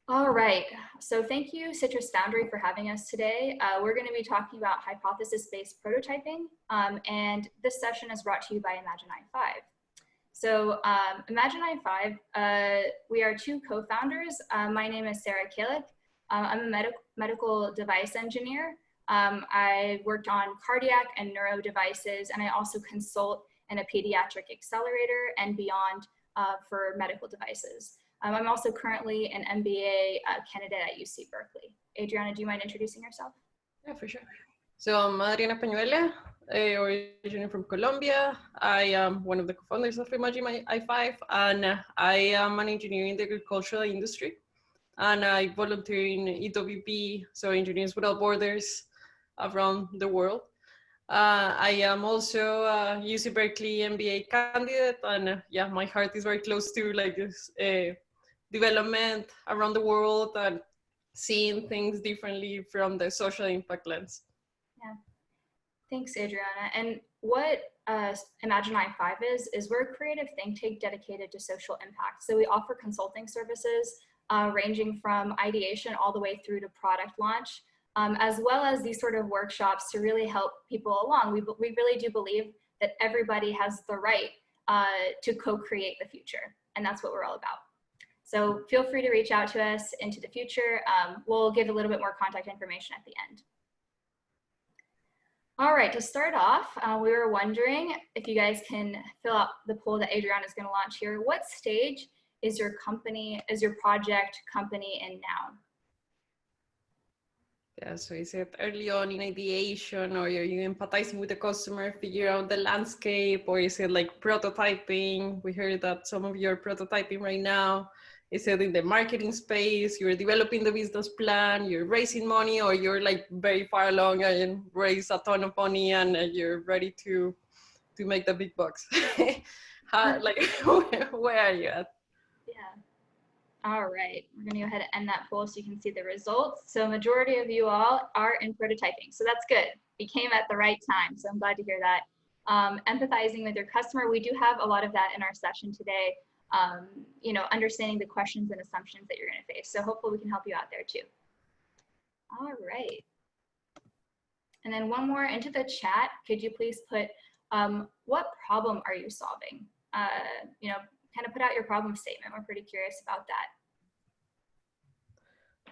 All right, so thank you, Citris Foundry, for having us today. We're going to be talking about hypothesis-based prototyping, and this session is brought to you by Imagine I5. So Imagine I5, we are two co-founders. My name is Sarah Kalick. I'm a medical device engineer. I worked on cardiac and neuro devices, and I also consult in a pediatric accelerator and beyond for medical devices. I'm also currently an MBA candidate at UC Berkeley. Adriana, do you mind introducing yourself? Yeah, for sure. So I'm Adriana Peñuela, originally from Colombia. I am one of the co-founders of Imagine I5, and I am an engineer in the agricultural industry. And I volunteer in EWP, so Engineers Without Borders, around the world. I am also a UC Berkeley MBA candidate, and yeah, my heart is very close to like this development around the world and seeing things differently from the social impact lens. Yeah, thanks, Adriana. And what Imagine I5 is we're a creative think tank dedicated to social impact. So we offer consulting services ranging from ideation all the way through to product launch, as well as these sort of workshops to really help people along. We really do believe that everybody has the right to co-create the future, and that's what we're all about. So feel free to reach out to us into the future. We'll give a little bit more contact information at the end. All right, to start off, we were wondering if you guys can fill out the poll that Adriana is going to launch here. What stage is your project company in now? Yeah, so is it early on in ideation, or are you empathizing with the customer, figure out the landscape, or is it like prototyping? We heard that some of you are prototyping right now. Is it in the marketing space? You're developing the business plan, you're raising money, or you're like very far along and raise a ton of money and you're ready to make the big bucks? How, like, where are you at? Yeah. All right, we're gonna go ahead and end that poll so you can see the results. So majority of you all are in prototyping, so that's good. You came at the right time, so I'm glad to hear that. Empathizing with your customer, we do have a lot of that in our session today. You know, understanding the questions and assumptions that you're gonna face. So hopefully we can help you out there too. All right. And then one more into the chat. Could you please put, what problem are you solving? You know, kind of put out your problem statement. We're pretty curious about that.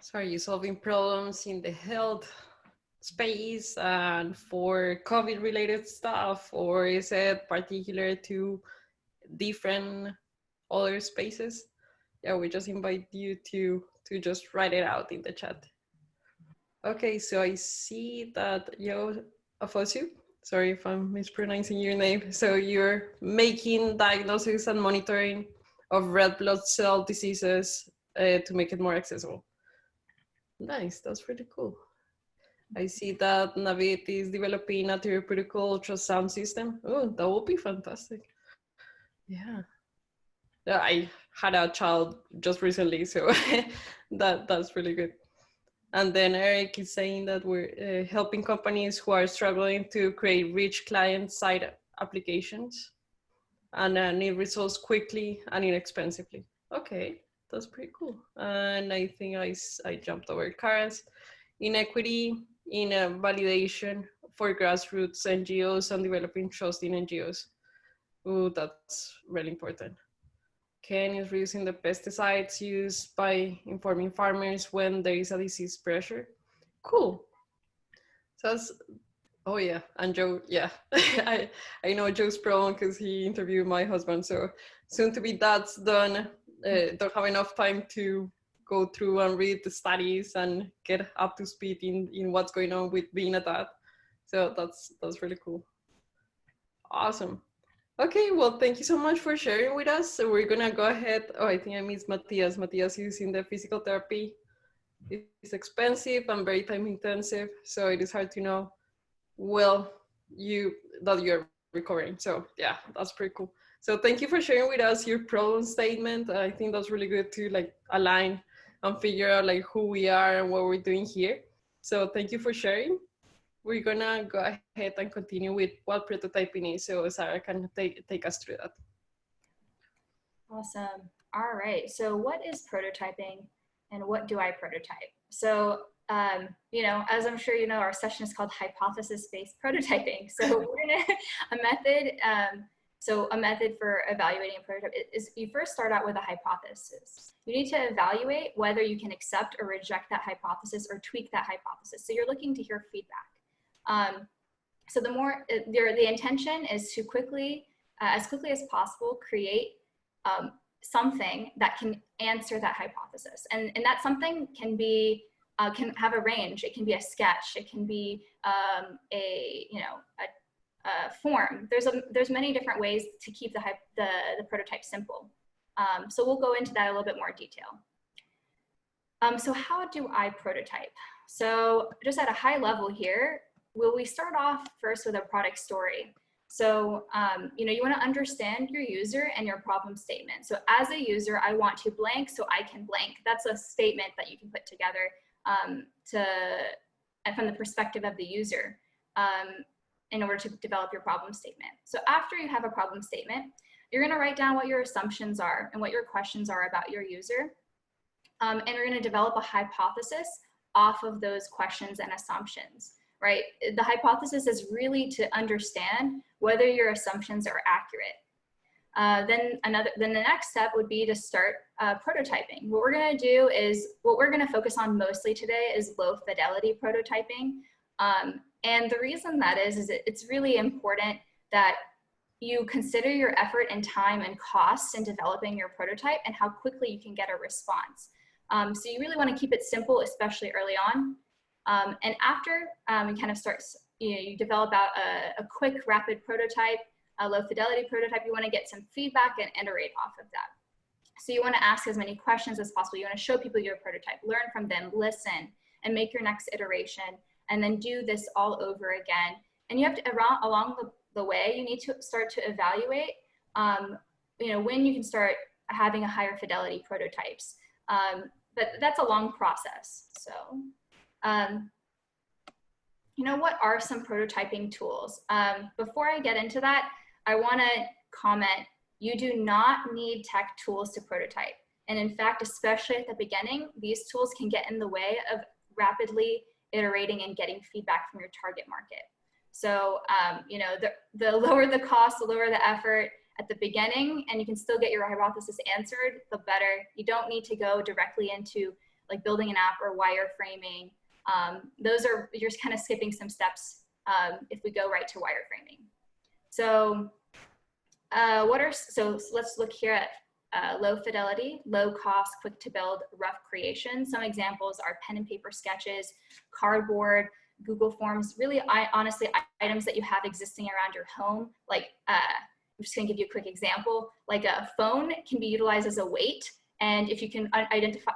So are you solving problems in the health space and for COVID related stuff, or is it particular to different other spaces? Yeah, we just invite you to just write it out in the chat. Okay, so I see that Yo Afosu, sorry if I'm mispronouncing your name. So you're making diagnosis and monitoring of red blood cell diseases to make it more accessible. Nice, that's really cool. I see that Navid is developing a therapeutic ultrasound system. Oh, that would be fantastic. Yeah. I had a child just recently, so that's really good. And then Eric is saying that we're helping companies who are struggling to create rich client-side applications and need results quickly and inexpensively. Okay, that's pretty cool. And I think I jumped over Kara's inequity in validation for grassroots NGOs and developing trust in NGOs. Ooh, that's really important. Ken is reducing the pesticides used by informing farmers when there is a disease pressure. Cool. So that's, oh yeah, and Joe, yeah. I know Joe's problem because he interviewed my husband. So soon to be that's done. Don't have enough time to go through and read the studies and get up to speed in what's going on with being a dad. So that's really cool. Awesome. Okay, well, thank you so much for sharing with us. So we're gonna go ahead. Oh, I think I missed Matthias. Matthias is in the physical therapy. It's expensive and very time intensive, so it is hard to know well that you're recovering. So yeah, that's pretty cool. So thank you for sharing with us your problem statement. I think that's really good to like align and figure out like who we are and what we're doing here. So thank you for sharing. We're gonna go ahead and continue with what prototyping is, so Sarah can take us through that. Awesome. All right. So what is prototyping and what do I prototype? So, you know, as I'm sure you know, our session is called hypothesis-based prototyping. So we're gonna, a method for evaluating a prototype is you first start out with a hypothesis. You need to evaluate whether you can accept or reject that hypothesis or tweak that hypothesis. So you're looking to hear feedback. So the intention is to quickly, as quickly as possible, create something that can answer that hypothesis. And that something can be, can have a range. It can be a sketch. It can be a form. There's many different ways to keep the prototype simple. So we'll go into that a little bit more detail. So how do I prototype? So just at a high level here, we start off first with a product story. So, you know, you want to understand your user and your problem statement. So as a user, I want to blank so I can blank. That's a statement that you can put together from the perspective of the user in order to develop your problem statement. So after you have a problem statement, you're going to write down what your assumptions are and what your questions are about your user. And you're going to develop a hypothesis off of those questions and assumptions. Right? The hypothesis is really to understand whether your assumptions are accurate. Then the next step would be to start prototyping. What we're going to do is, what we're going to focus on mostly today is low fidelity prototyping. And the reason that is it's really important that you consider your effort and time and costs in developing your prototype and how quickly you can get a response. So you really want to keep it simple, especially early on. And after you kind of start, you develop out a quick, rapid prototype, a low fidelity prototype, you want to get some feedback and iterate off of that. So you want to ask as many questions as possible. You want to show people your prototype, learn from them, listen, and make your next iteration, and then do this all over again. And you have to, along the way, you need to start to evaluate, you know, when you can start having a higher fidelity prototypes. But that's a long process. So. You know, what are some prototyping tools? Before I get into that, I want to comment, you do not need tech tools to prototype. And in fact, especially at the beginning, these tools can get in the way of rapidly iterating and getting feedback from your target market. So, you know, the lower the cost, the lower the effort at the beginning, and you can still get your hypothesis answered, the better. You don't need to go directly into like building an app or wireframing. Those are, you're just kind of skipping some steps if we go right to wireframing. So so let's look here at low fidelity, low cost, quick to build, rough creation. Some examples are pen and paper sketches, cardboard, Google Forms, really honestly items that you have existing around your home. Like I'm just gonna give you a quick example, like a phone can be utilized as a weight. And if you can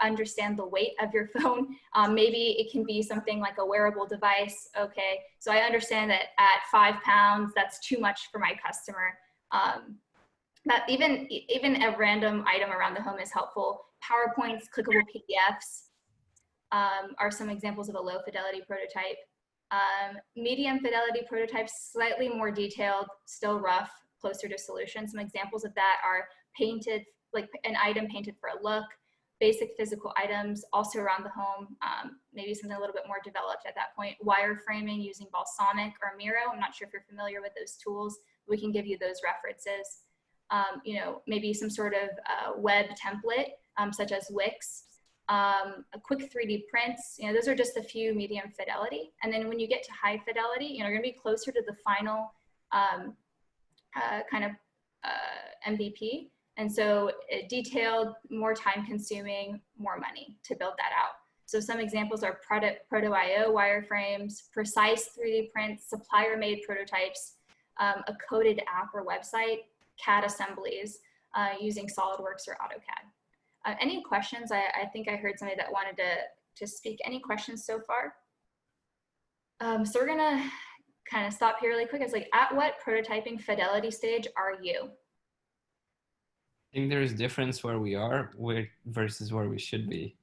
understand the weight of your phone, maybe it can be something like a wearable device. Okay, so I understand that at 5 pounds, that's too much for my customer. That even a random item around the home is helpful. PowerPoints, clickable PDFs are some examples of a low fidelity prototype. Medium fidelity prototypes, slightly more detailed, still rough, closer to solution. Some examples of that are painted, like an item painted for a look, basic physical items also around the home, maybe something a little bit more developed at that point. Wireframing using Balsamic or Miro. I'm not sure if you're familiar with those tools. We can give you those references. You know, maybe some sort of web template, such as Wix, a quick 3D prints. You know, those are just a few medium fidelity. And then when you get to high fidelity, you know, you're gonna be closer to the final kind of MVP. And so detailed, more time consuming, more money to build that out. So some examples are Proto.io wireframes, precise 3D prints, supplier made prototypes, a coded app or website, CAD assemblies using SolidWorks or AutoCAD. Any questions? I think I heard somebody that wanted to speak. Any questions so far? So we're gonna kind of stop here really quick. It's like, at what prototyping fidelity stage are you? I think there's difference where we are versus where we should be.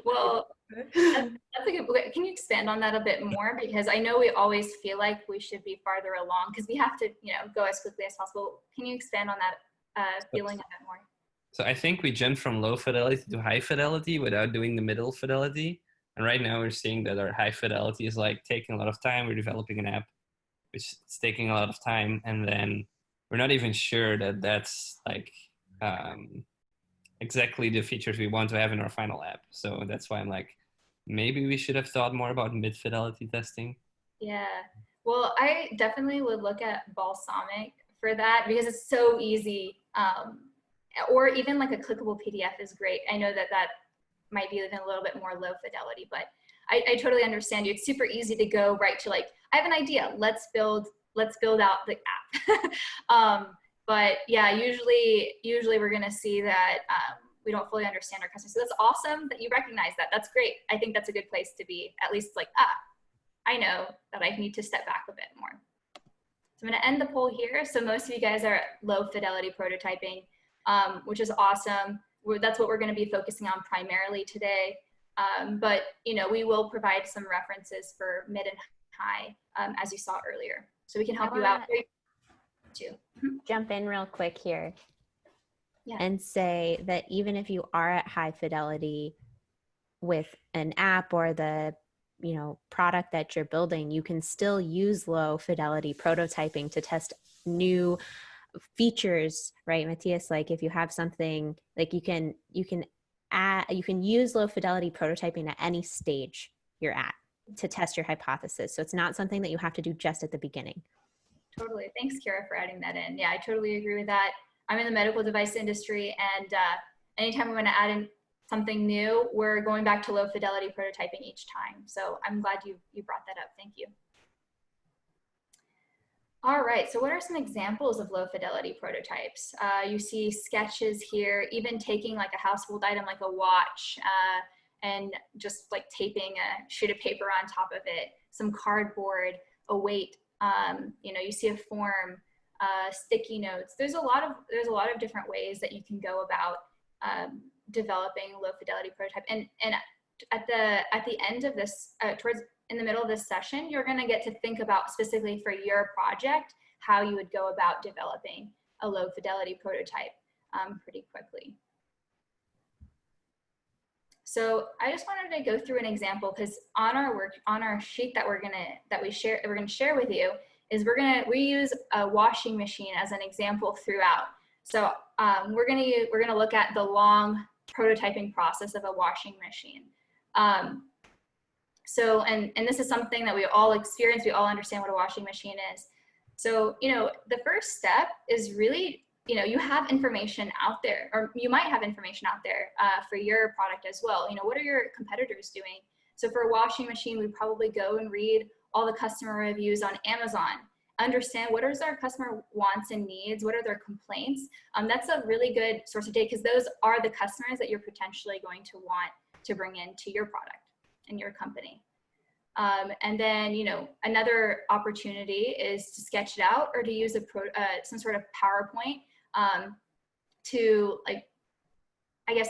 Well, that's a good, can you expand on that a bit more? Because I know we always feel like we should be farther along because we have to, you know, go as quickly as possible. Can you expand on that feeling a bit more? So I think we jumped from low fidelity to high fidelity without doing the middle fidelity. And right now we're seeing that our high fidelity is like taking a lot of time. We're developing an app, which is taking a lot of time. And then we're not even sure that that's like exactly the features we want to have in our final app. So that's why I'm like, maybe we should have thought more about mid fidelity testing. Yeah. Well, I definitely would look at Balsamic for that because it's so easy. Or even like a clickable PDF is great. I know that that might be even a little bit more low fidelity, but I totally understand you. It's super easy to go right to like, I have an idea. Let's build out the app. But yeah, usually we're gonna see that we don't fully understand our customers. So that's awesome that you recognize that. That's great. I think that's a good place to be. At least like, I know that I need to step back a bit more. So I'm gonna end the poll here. So most of you guys are at low fidelity prototyping, which is awesome. That's what we're gonna be focusing on primarily today. But you know, we will provide some references for mid and high, as you saw earlier. So we can help you out too. Jump in real quick here. Yeah. And say that even if you are at high fidelity with an app or the product that you're building, you can still use low fidelity prototyping to test new features, right, Matthias? Like if you have something, like you can use low fidelity prototyping at any stage you're at to test your hypothesis. So it's not something that you have to do just at the beginning. Totally. Thanks, Kara, for adding that in. Yeah, I totally agree with that. I'm in the medical device industry, and anytime we want to add in something new, we're going back to low fidelity prototyping each time. So I'm glad you brought that up. Thank you. All right, so what are some examples of low fidelity prototypes? You see sketches here, even taking like a household item like a watch and just like taping a sheet of paper on top of it, some cardboard, a weight, you see a form, sticky notes. There's a lot of different ways that you can go about developing low fidelity prototype. And at the end of this, in the middle of this session, you're going to get to think about specifically for your project how you would go about developing a low fidelity prototype pretty quickly. So I just wanted to go through an example because on our sheet that we're gonna share with you is we use a washing machine as an example throughout. So we're gonna look at the long prototyping process of a washing machine. So this is something that we all experience. We all understand what a washing machine is. So the first step is really you have information out there, or you might have information out there for your product as well. What are your competitors doing? So for a washing machine, we probably go and read all the customer reviews on Amazon, understand what is our customer wants and needs, what are their complaints. That's a really good source of data because those are the customers that you're potentially going to want to bring into your product and your company. And then, another opportunity is to sketch it out or to use some sort of PowerPoint to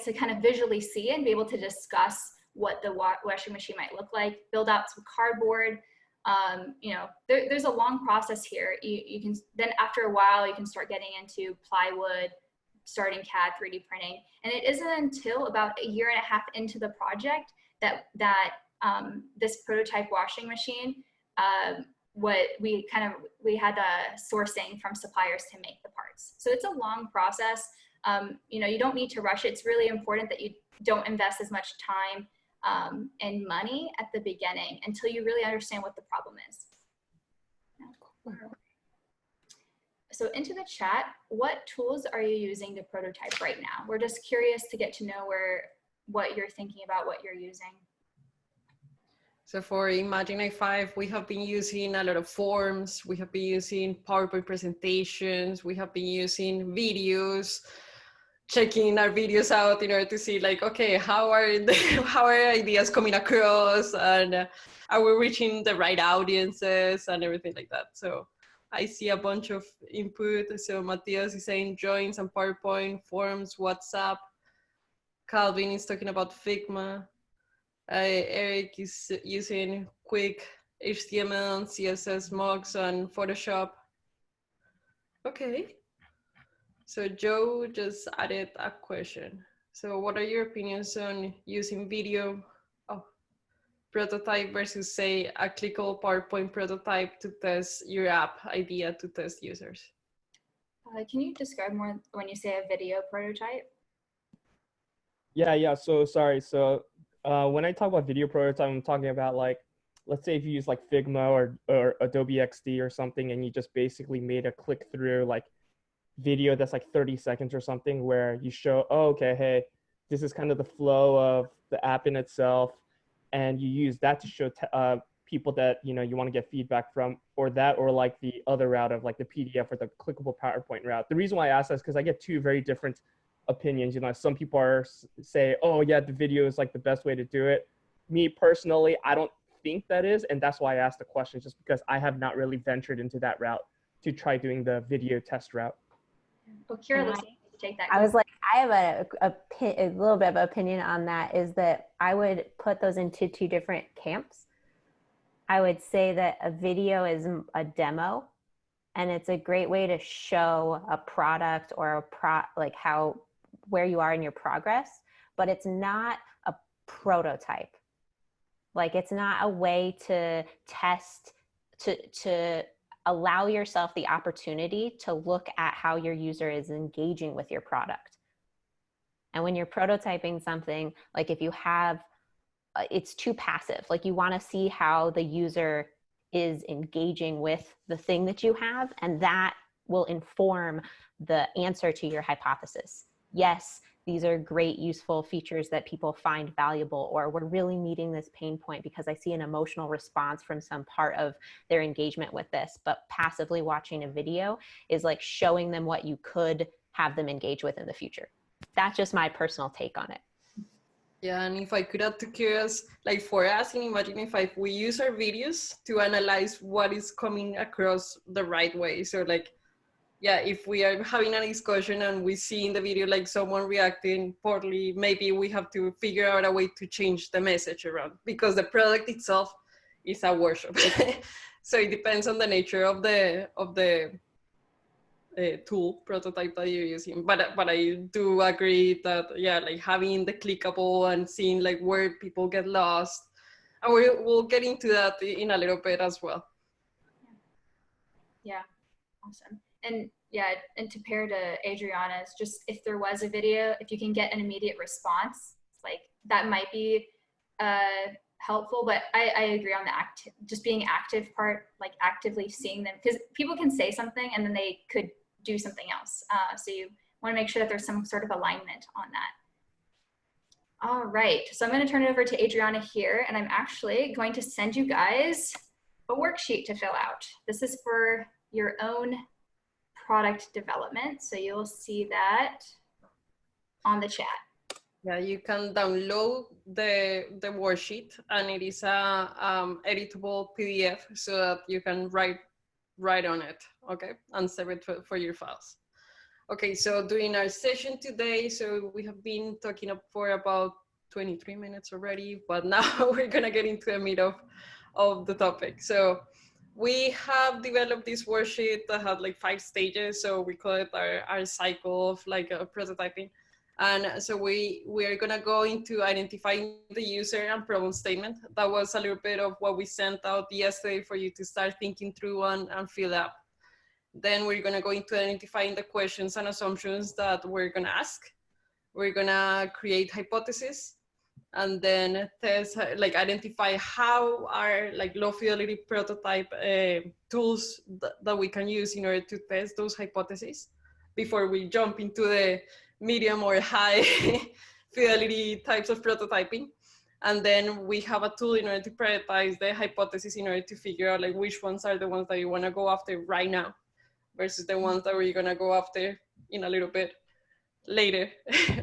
to kind of visually see and be able to discuss what the washing machine might look like, build out some cardboard. There's a long process here. You can then after a while, you can start getting into plywood, starting CAD 3D printing. And it isn't until about a year and a half into the project that this prototype washing machine, we had sourcing from suppliers to make the parts. So it's a long process. You don't need to rush it. It's really important that you don't invest as much time and money at the beginning until you really understand what the problem is. So into the chat, what tools are you using to prototype right now? We're just curious to get to know what you're thinking about, what you're using. So for Imagine 5, we have been using a lot of forms. We have been using PowerPoint presentations. We have been using videos, checking our videos out in order to see like, okay, how are ideas coming across, and are we reaching the right audiences and everything like that. So I see a bunch of input. So Matthias is saying drawings and PowerPoint, forms, WhatsApp. Calvin is talking about Figma. Eric is using quick HTML and CSS mocks and Photoshop. Okay. So Joe just added a question. So what are your opinions on using video prototype versus say a clickable PowerPoint prototype to test your app idea to test users? Can you describe more when you say a video prototype? Yeah. So sorry. So when I talk about video prototype, I'm talking about like, let's say if you use like Figma or Adobe XD or something, and you just basically made a click through like video that's like 30 seconds or something, where you show, oh, okay, hey, this is kind of the flow of the app in itself, and you use that to show people that you want to get feedback from, or that, or like the other route of like the PDF or the clickable PowerPoint route. The reason why I ask that is because I get two very different opinions. Some people say, oh yeah, the video is like the best way to do it. Me personally, I don't think that is, and that's why I asked the question, just because I have not really ventured into that route to try doing the video test route. Well, Kira looks like to take that. I was like, I have a little bit of opinion on that, is that I would put those into two different camps. I would say that a video is a demo, and it's a great way to show a product or like where you are in your progress, but it's not a prototype. Like, it's not a way to test, to allow yourself the opportunity to look at how your user is engaging with your product. And when you're prototyping something, like if you have, it's too passive. Like, you want to see how the user is engaging with the thing that you have, and that will inform the answer to your hypothesis. Yes, these are great, useful features that people find valuable, or we're really meeting this pain point because I see an emotional response from some part of their engagement with this. But passively watching a video is like showing them what you could have them engage with in the future. That's just my personal take on it. Yeah, and if I could add to Kira's, like for us, imagine if we use our videos to analyze what is coming across the right way. So like, yeah, if we are having a discussion and we see in the video like someone reacting poorly, maybe we have to figure out a way to change the message around, because the product itself is a workshop. So it depends on the nature of the tool prototype that you're using. But I do agree that, yeah, like having the clickable and seeing like where people get lost, and we'll get into that in a little bit as well. Yeah, awesome. And yeah, and to pair to Adriana's, just if there was a video, if you can get an immediate response, like that might be helpful. But I agree on the just being active part, like actively seeing them, because people can say something and then they could do something else. So you want to make sure that there's some sort of alignment on that. All right, so I'm going to turn it over to Adriana here, and I'm actually going to send you guys a worksheet to fill out. This is for your own product development, so you'll see that on the chat. Yeah, you can download the worksheet, and it is a editable PDF, so that you can write on it, okay, and save it for your files. Okay, so during our session today, so we have been talking for about 23 minutes already, but now we're gonna get into the meat of the topic. So we have developed this worksheet that had like 5 stages. So we call it our cycle of like prototyping. And so we are gonna go into identifying the user and problem statement. That was a little bit of what we sent out yesterday for you to start thinking through and fill up. Then we're gonna go into identifying the questions and assumptions that we're gonna ask. We're gonna create hypotheses, and then test, like identify how our like low fidelity prototype tools that we can use in order to test those hypotheses before we jump into the medium or high fidelity types of prototyping. And then we have a tool in order to prioritize the hypotheses in order to figure out like which ones are the ones that you want to go after right now versus the ones that we're going to go after in a little bit later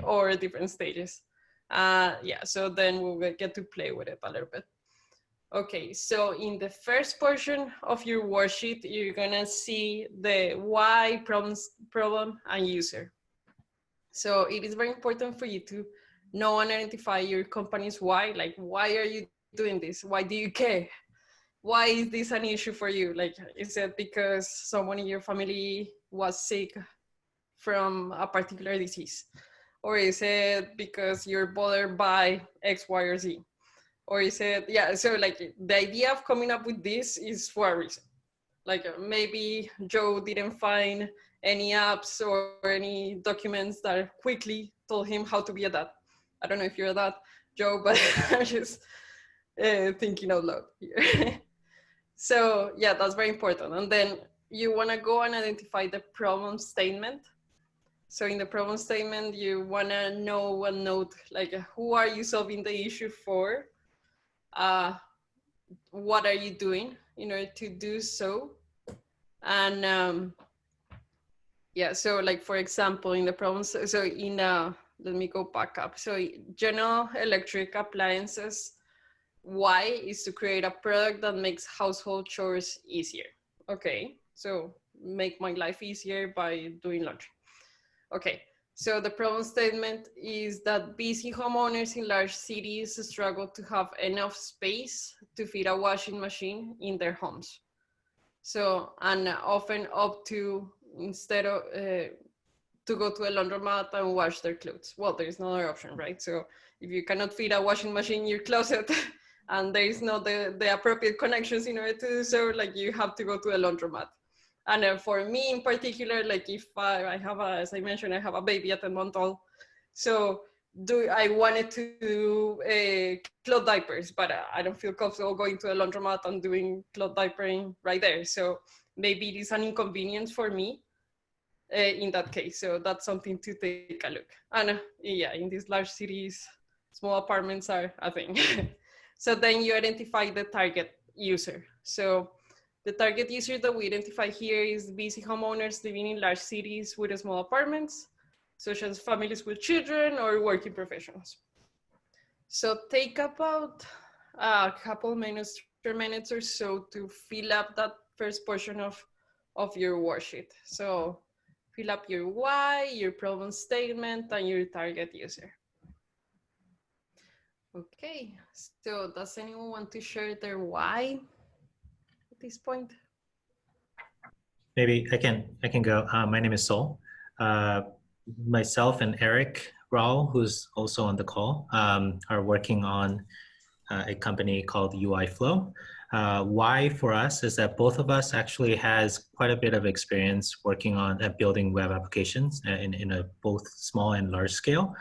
or different stages. Yeah, so then we'll get to play with it a little bit. Okay, so in the first portion of your worksheet, you're gonna see the why, problem, and user. So it is very important for you to know and identify your company's why. Like, why are you doing this? Why do you care? Why is this an issue for you? Like, is it because someone in your family was sick from a particular disease? Or is it because you're bothered by X, Y, or Z? Or is it, yeah, so like the idea of coming up with this is for a reason. Like maybe Joe didn't find any apps or any documents that quickly told him how to be a dad. I don't know if you're a dad, Joe, but I'm just thinking out loud here. So yeah, that's very important. And then you wanna go and identify the problem statement. So in the problem statement, you wanna know and note like who are you solving the issue for? What are you doing in order to do so? And yeah, so like for example, in the problems, so in let me go back up. So General Electric Appliances, why is to create a product that makes household chores easier. Okay, so make my life easier by doing laundry. Okay, so the problem statement is that busy homeowners in large cities struggle to have enough space to fit a washing machine in their homes. So, and often opt to, instead of, to go to a laundromat and wash their clothes. Well, there is no other option, right? So if you cannot fit a washing machine in your closet and there is not the appropriate connections in order to do so, like you have to go to a laundromat. And for me in particular, like if I have a, as I mentioned, I have a baby at 10 months old. So I wanted to do cloth diapers, but I don't feel comfortable going to a laundromat and doing cloth diapering right there. So maybe it is an inconvenience for me in that case. So that's something to take a look. And yeah, in these large cities, small apartments are a thing. So then you identify the target user. So the target user that we identify here is busy homeowners living in large cities with small apartments, such as families with children or working professionals. So take about a couple minutes, 3 minutes or so to fill up that first portion of your worksheet. So fill up your why, your problem statement, and your target user. Okay, so does anyone want to share their why at this point? Maybe I can go. My name is Sol. Myself and Eric Raul, who's also on the call, are working on a company called UI Flow. Why for us is that both of us actually has quite a bit of experience working on building web applications in a both small and large scale.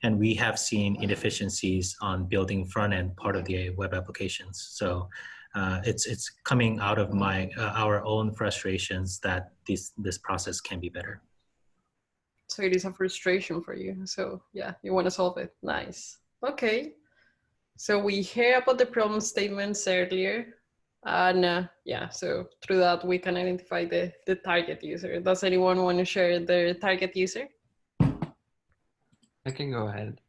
And we have seen inefficiencies on building front end part of the web applications. So it's coming out of our own frustrations that this process can be better. So it is a frustration for you. So yeah, you want to solve it. Nice. Okay. So we hear about the problem statements earlier. And yeah, so through that we can identify the target user. Does anyone want to share their target user? I can go ahead.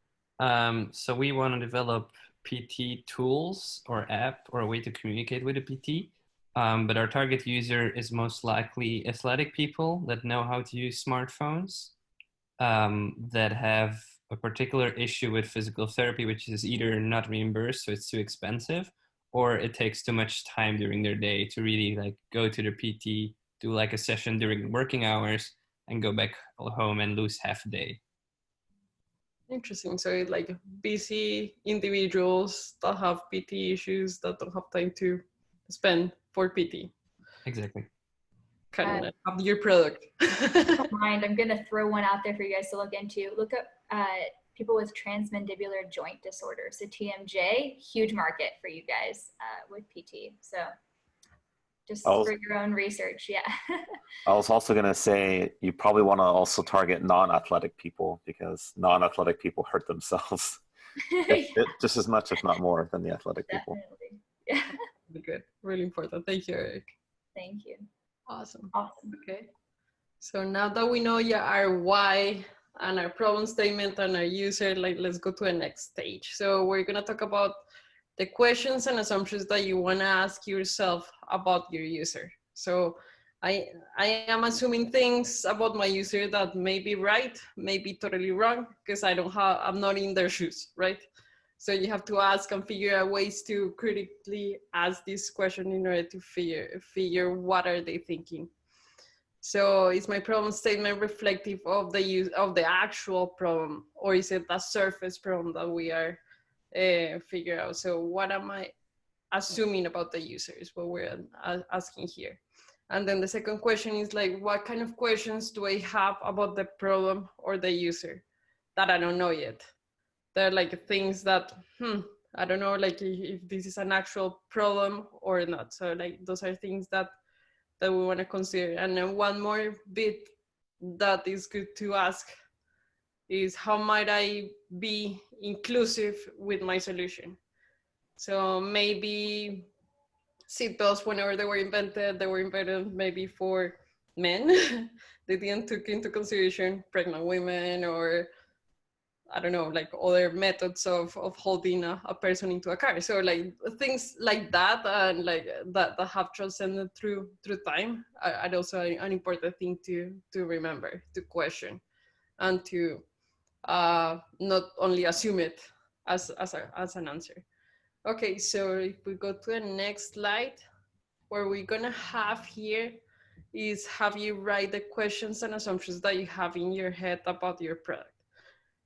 So we want to develop PT tools or app or a way to communicate with a PT. But our target user is most likely athletic people that know how to use smartphones, that have a particular issue with physical therapy, which is either not reimbursed, so it's too expensive, or it takes too much time during their day to really like go to the PT, do like a session during working hours and go back home and lose half a day. Interesting. So it's like busy individuals that have PT issues that don't have time to spend for PT. Exactly. Kind of have your product. Don't mind. I'm going to throw one out there for you guys to look into. Look up people with transmandibular joint disorder. So TMJ, huge market for you guys with PT. So just for your own research, yeah. I was also going to say, you probably want to also target non-athletic people because non-athletic people hurt themselves just as much, if not more, than the athletic people. Definitely. Yeah. Good. Really important. Thank you, Eric. Thank you. Awesome. Awesome. Okay. So now that we know our why and our problem statement and our user, like let's go to the next stage. So we're going to talk about the questions and assumptions that you want to ask yourself about your user. So I am assuming things about my user that may be right, may be totally wrong, because I'm not in their shoes, right? So you have to ask and figure out ways to critically ask this question in order to figure what are they thinking. So is my problem statement reflective of the use of the actual problem, or is it a surface problem that we are figure out? So what am I assuming about the user is what we're asking here. And then the second question is like, what kind of questions do I have about the problem or the user that I don't know yet? They're like things that, I don't know, like if this is an actual problem or not. So like those are things that we want to consider. And then one more bit that is good to ask is, how might I be inclusive with my solution? So maybe seatbelts, whenever they were invented maybe for men. They didn't take into consideration pregnant women, or I don't know, like other methods of holding a person into a car. So like things like that, and like that have transcended through time are also an important thing to remember, to question, and to not only assume it as an answer. Okay, so if we go to the next slide, what we're gonna have here is have you write the questions and assumptions that you have in your head about your product.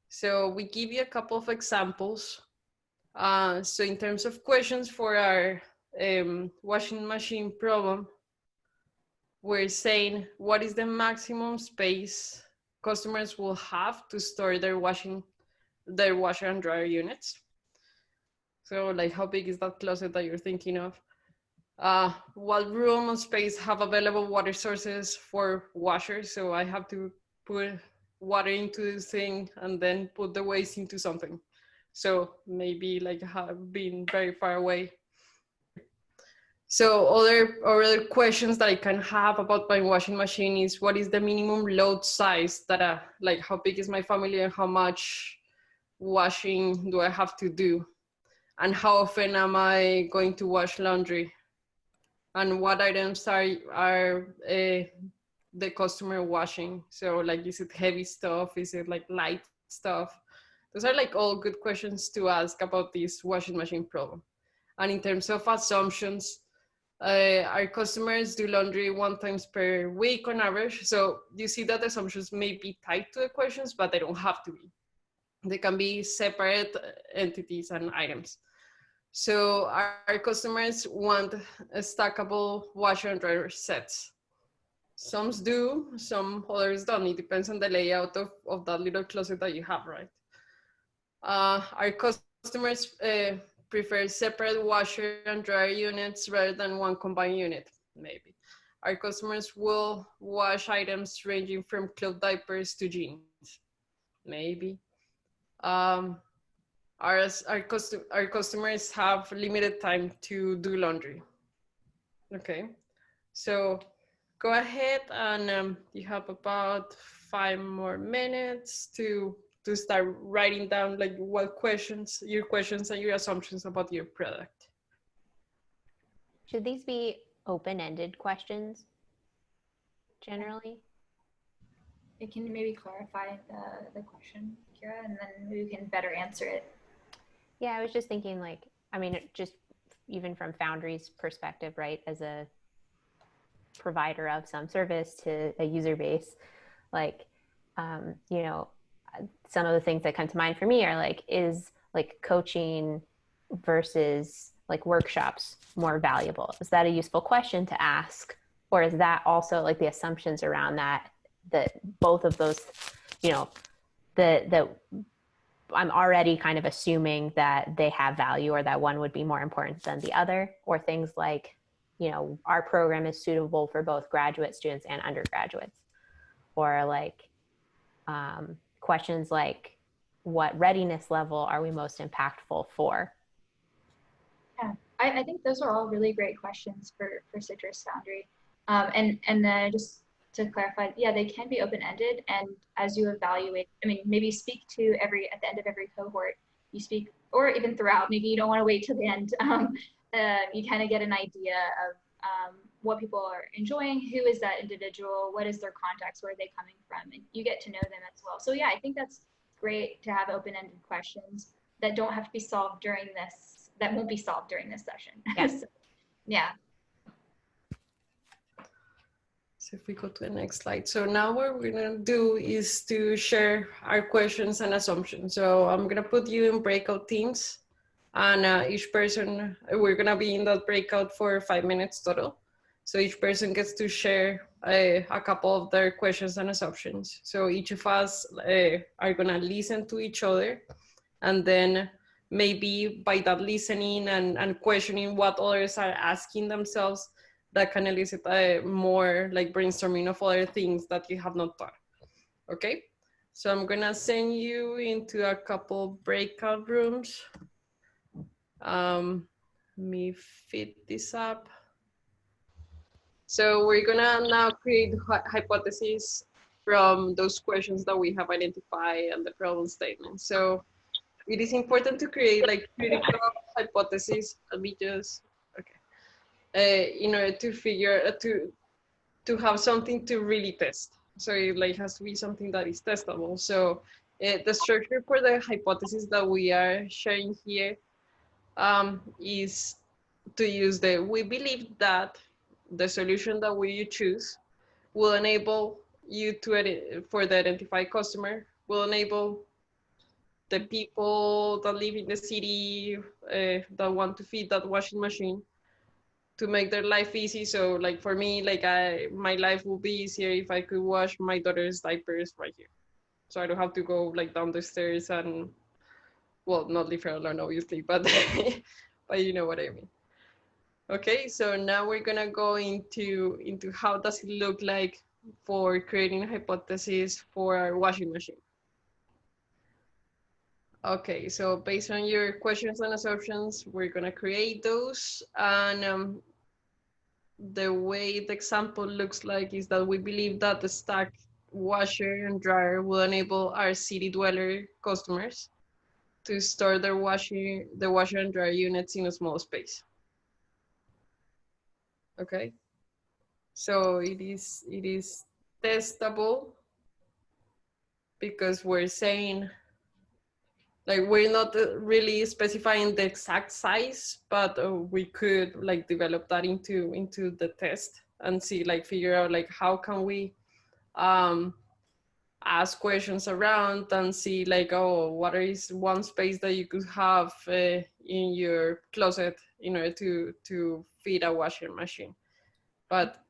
So we give you a couple of examples. So in terms of questions for our washing machine problem, we're saying, what is the maximum space customers will have to store their washer and dryer units? So like, how big is that closet that you're thinking of? What room and space have available water sources for washers? So I have to put water into this thing and then put the waste into something. So maybe like being very far away. So other questions that I can have about my washing machine is, what is the minimum load size that like how big is my family and how much washing do I have to do? And how often am I going to wash laundry? And what items are the customer washing? So like, is it heavy stuff? Is it like light stuff? Those are like all good questions to ask about this washing machine problem. And in terms of assumptions, our customers do laundry 1 time per week on average. So you see that assumptions may be tied to the questions, but they don't have to be. They can be separate entities and items. So our customers want a stackable washer and dryer sets. Some do, some others don't. It depends on the layout of that little closet that you have, right? Our customers prefer separate washer and dryer units rather than one combined unit, maybe. Our customers will wash items ranging from cloth diapers to jeans, maybe. Our customers have limited time to do laundry. Okay, so go ahead and you have about 5 more minutes to start writing down like what questions, your questions and your assumptions about your product. Should these be open-ended questions generally? It can maybe clarify the question, Kira, and then we can better answer it. Yeah, I was just thinking like, I mean, just even from Foundry's perspective, right, as a provider of some service to a user base, like, you know, some of the things that come to mind for me are like, is like coaching versus like workshops more valuable? Is that a useful question to ask? Or is that also like the assumptions around that both of those, you know, that I'm already kind of assuming that they have value or that one would be more important than the other? Or things like, you know, our program is suitable for both graduate students and undergraduates. Or like questions like, what readiness level are we most impactful for? Yeah, I think those are all really great questions for Citris Foundry. And just to clarify, yeah, they can be open-ended, and as you evaluate, I mean, maybe speak to at the end of every cohort, you speak, or even throughout, maybe you don't want to wait till the end. You kind of get an idea of what people are enjoying, who is that individual, what is their context, where are they coming from, and you get to know them as well. So yeah, I think that's great to have open-ended questions that don't have to be solved during this, that won't be solved during this session. Yeah. So, yeah. So if we go to the next slide. So now what we're gonna do is to share our questions and assumptions. So I'm gonna put you in breakout teams, and each person, we're gonna be in that breakout for 5 minutes total. So each person gets to share a couple of their questions and assumptions. So each of us are gonna listen to each other, and then maybe by that listening and questioning what others are asking themselves, that can elicit more like brainstorming of other things that you have not thought. Okay, so I'm gonna send you into a couple breakout rooms. Let me fit this up. So we're gonna now create hypotheses from those questions that we have identified and the problem statement. So it is important to create like critical hypotheses. Let me just, okay. In order to figure, to have something to really test. So it like has to be something that is testable. So the structure for the hypothesis that we are sharing here is to use we believe that the solution that we choose will enable you to for the identified customer, will enable the people that live in the city that want to feed that washing machine to make their life easy. So like for me, like my life will be easier if I could wash my daughter's diapers right here. So I don't have to go like down the stairs and, well, not leave her alone obviously, but but you know what I mean. Okay, so now we're gonna go into how does it look like for creating a hypothesis for our washing machine. Okay, so based on your questions and assumptions, we're gonna create those. And the way the example looks like is that we believe that the stacked washer and dryer will enable our city dweller customers to store their washer and dryer units in a small space. Okay, so it is testable because we're saying, like, we're not really specifying the exact size, but we could like develop that into the test and see, like, figure out like how can we ask questions around and see like, oh, what is one space that you could have in your closet in order to feed a washing machine. But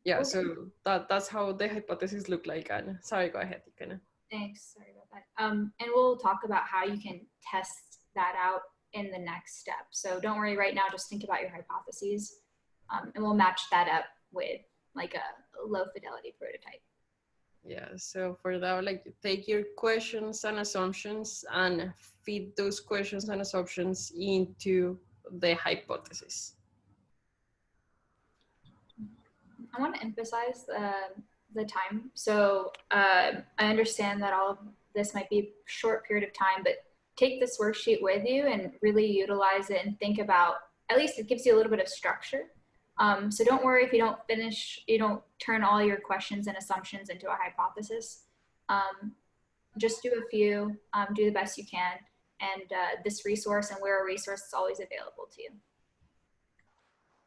yeah, okay. So that's how the hypothesis look like. And sorry, go ahead, Ikana. Thanks, sorry about that. And we'll talk about how you can test that out in the next step. So don't worry right now, just think about your hypotheses, and we'll match that up with like a low fidelity prototype. Yeah, so for that, like, take your questions and assumptions and feed those questions and assumptions into the hypothesis. I want to emphasize the time. So I understand that all of this might be a short period of time, but take this worksheet with you and really utilize it and think about, at least it gives you a little bit of structure. So don't worry if you don't finish, you don't turn all your questions and assumptions into a hypothesis. Just do a few, do the best you can. And this resource, and we're a resource, is always available to you.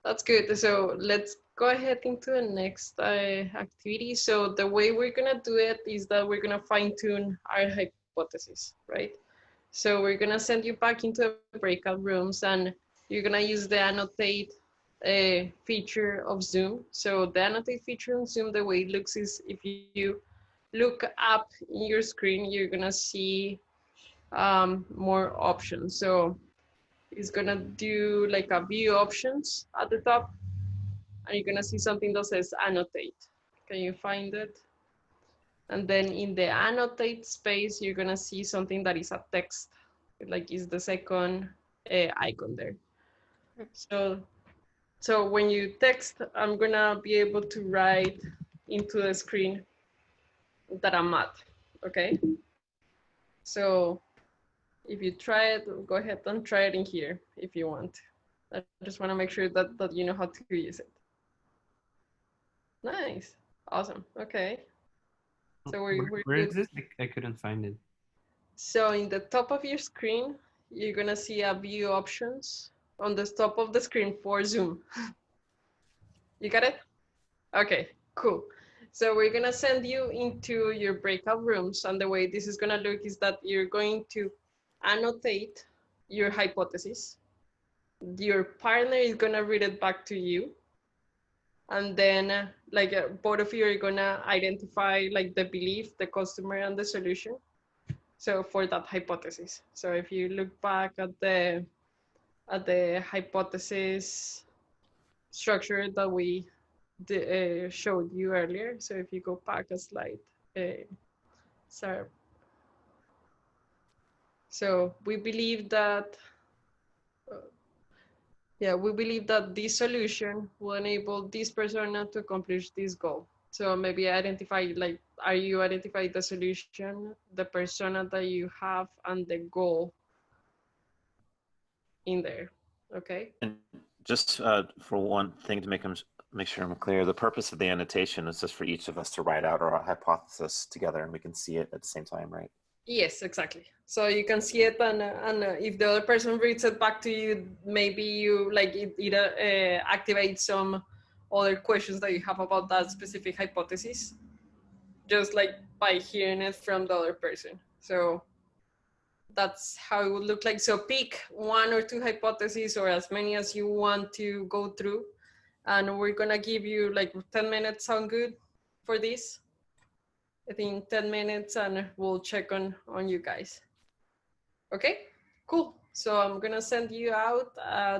That's good. So let's go ahead into the next activity. So the way we're gonna do it is that we're gonna fine tune our hypothesis, right? So we're gonna send you back into the breakout rooms, and you're gonna use the annotate feature of Zoom. So the annotate feature on Zoom, the way it looks is if you look up in your screen, you're gonna see more options. So it's gonna do like a view options at the top, and you're gonna see something that says annotate. Can you find it? And then in the annotate space, you're gonna see something that is a text, like is the second icon there. So when you text, I'm gonna be able to write into the screen that I'm at, okay? So if you try it, go ahead and try it in here if you want. I just wanna make sure that you know how to use it. Nice, awesome, okay. So where is this? I couldn't find it. So in the top of your screen, you're gonna see a view options on the top of the screen for Zoom. You got it? Okay, Cool. So we're gonna send you into your breakout rooms, and the way this is gonna look is that you're going to annotate your hypothesis. Your partner is gonna read it back to you, and then both of you are gonna identify like the belief, the customer, and the solution. So for that hypothesis. So if you look back at the hypothesis structure that we showed you earlier. So if you go back a slide, sorry. So we believe that, we believe that this solution will enable this persona to accomplish this goal. So maybe identify, like, are you identifying the solution, the persona that you have, and the goal in there, okay? And just for one thing to make sure I'm clear, the purpose of the annotation is just for each of us to write out our hypothesis together, and we can see it at the same time, right? Yes, exactly. So you can see it, and if the other person reads it back to you, maybe you like it activates some other questions that you have about that specific hypothesis, just like by hearing it from the other person. So that's how it would look like. So pick one or two hypotheses, or as many as you want to go through, and we're gonna give you like 10 minutes. Sound good for this? I think 10 minutes, and we'll check on you guys. Okay, cool. So I'm gonna send you out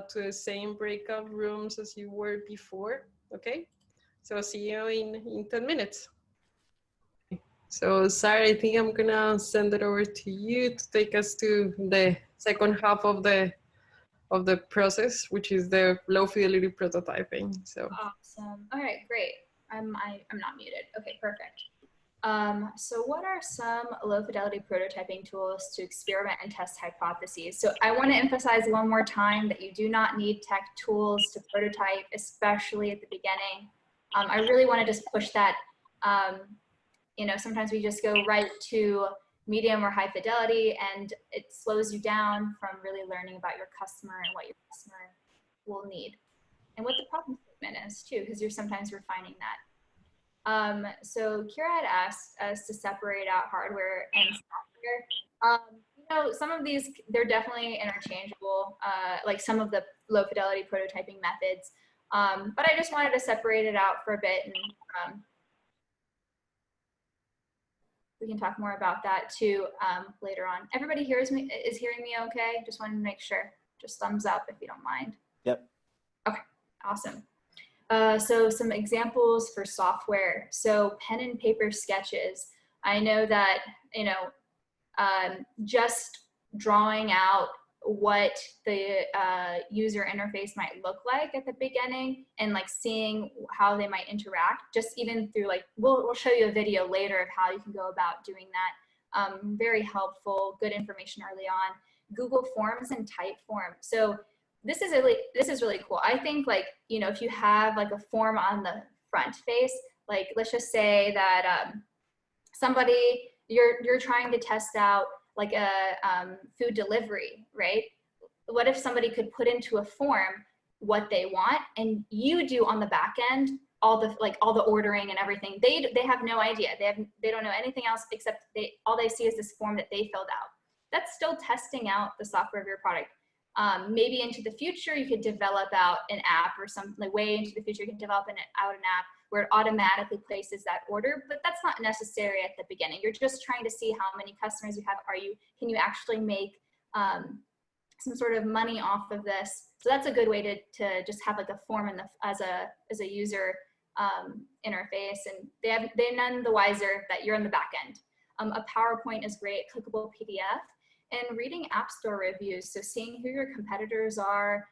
to the same breakout rooms as you were before, okay? So see you in 10 minutes. So Sarah, I think I'm gonna send it over to you to take us to the second half of the process, which is the low fidelity prototyping. So Awesome. All right, great. I'm not muted. Okay, perfect. So what are some low fidelity prototyping tools to experiment and test hypotheses? So I want to emphasize one more time that you do not need tech tools to prototype, especially at the beginning. I really want to just push that. You know, sometimes we just go right to medium or high fidelity, and it slows you down from really learning about your customer and what your customer will need, and what the problem statement is too, because you're sometimes refining that. So Kira had asked us to separate out hardware and software. You know, some of these, they're definitely interchangeable, like some of the low fidelity prototyping methods. But I just wanted to separate it out for a bit, and we can talk more about that too later on. Everybody is hearing me okay? Just wanted to make sure. Just thumbs up if you don't mind. Yep. Okay, awesome. So some examples for software. So pen and paper sketches. I know that, you know, just drawing out what the user interface might look like at the beginning, and like seeing how they might interact, just even through like, we'll show you a video later of how you can go about doing that. Very helpful, good information early on. Google Forms and Typeform. So this is really cool. I think, like, you know, if you have like a form on the front face, like let's just say that somebody, you're trying to test out like a food delivery, right? What if somebody could put into a form what they want, and you do on the back end all the ordering and everything? They have no idea. They don't know anything else except all they see is this form that they filled out. That's still testing out the software of your product. Maybe into the future, you could develop out an app, or some like way into the future, you can develop out an app where it automatically places that order, but that's not necessary at the beginning. You're just trying to see how many customers you have. Can you actually make some sort of money off of this? So that's a good way to just have like a form as a user interface, and they're none the wiser that you're in the back end. A PowerPoint is great, clickable PDF. And reading App Store reviews, so seeing who your competitors are,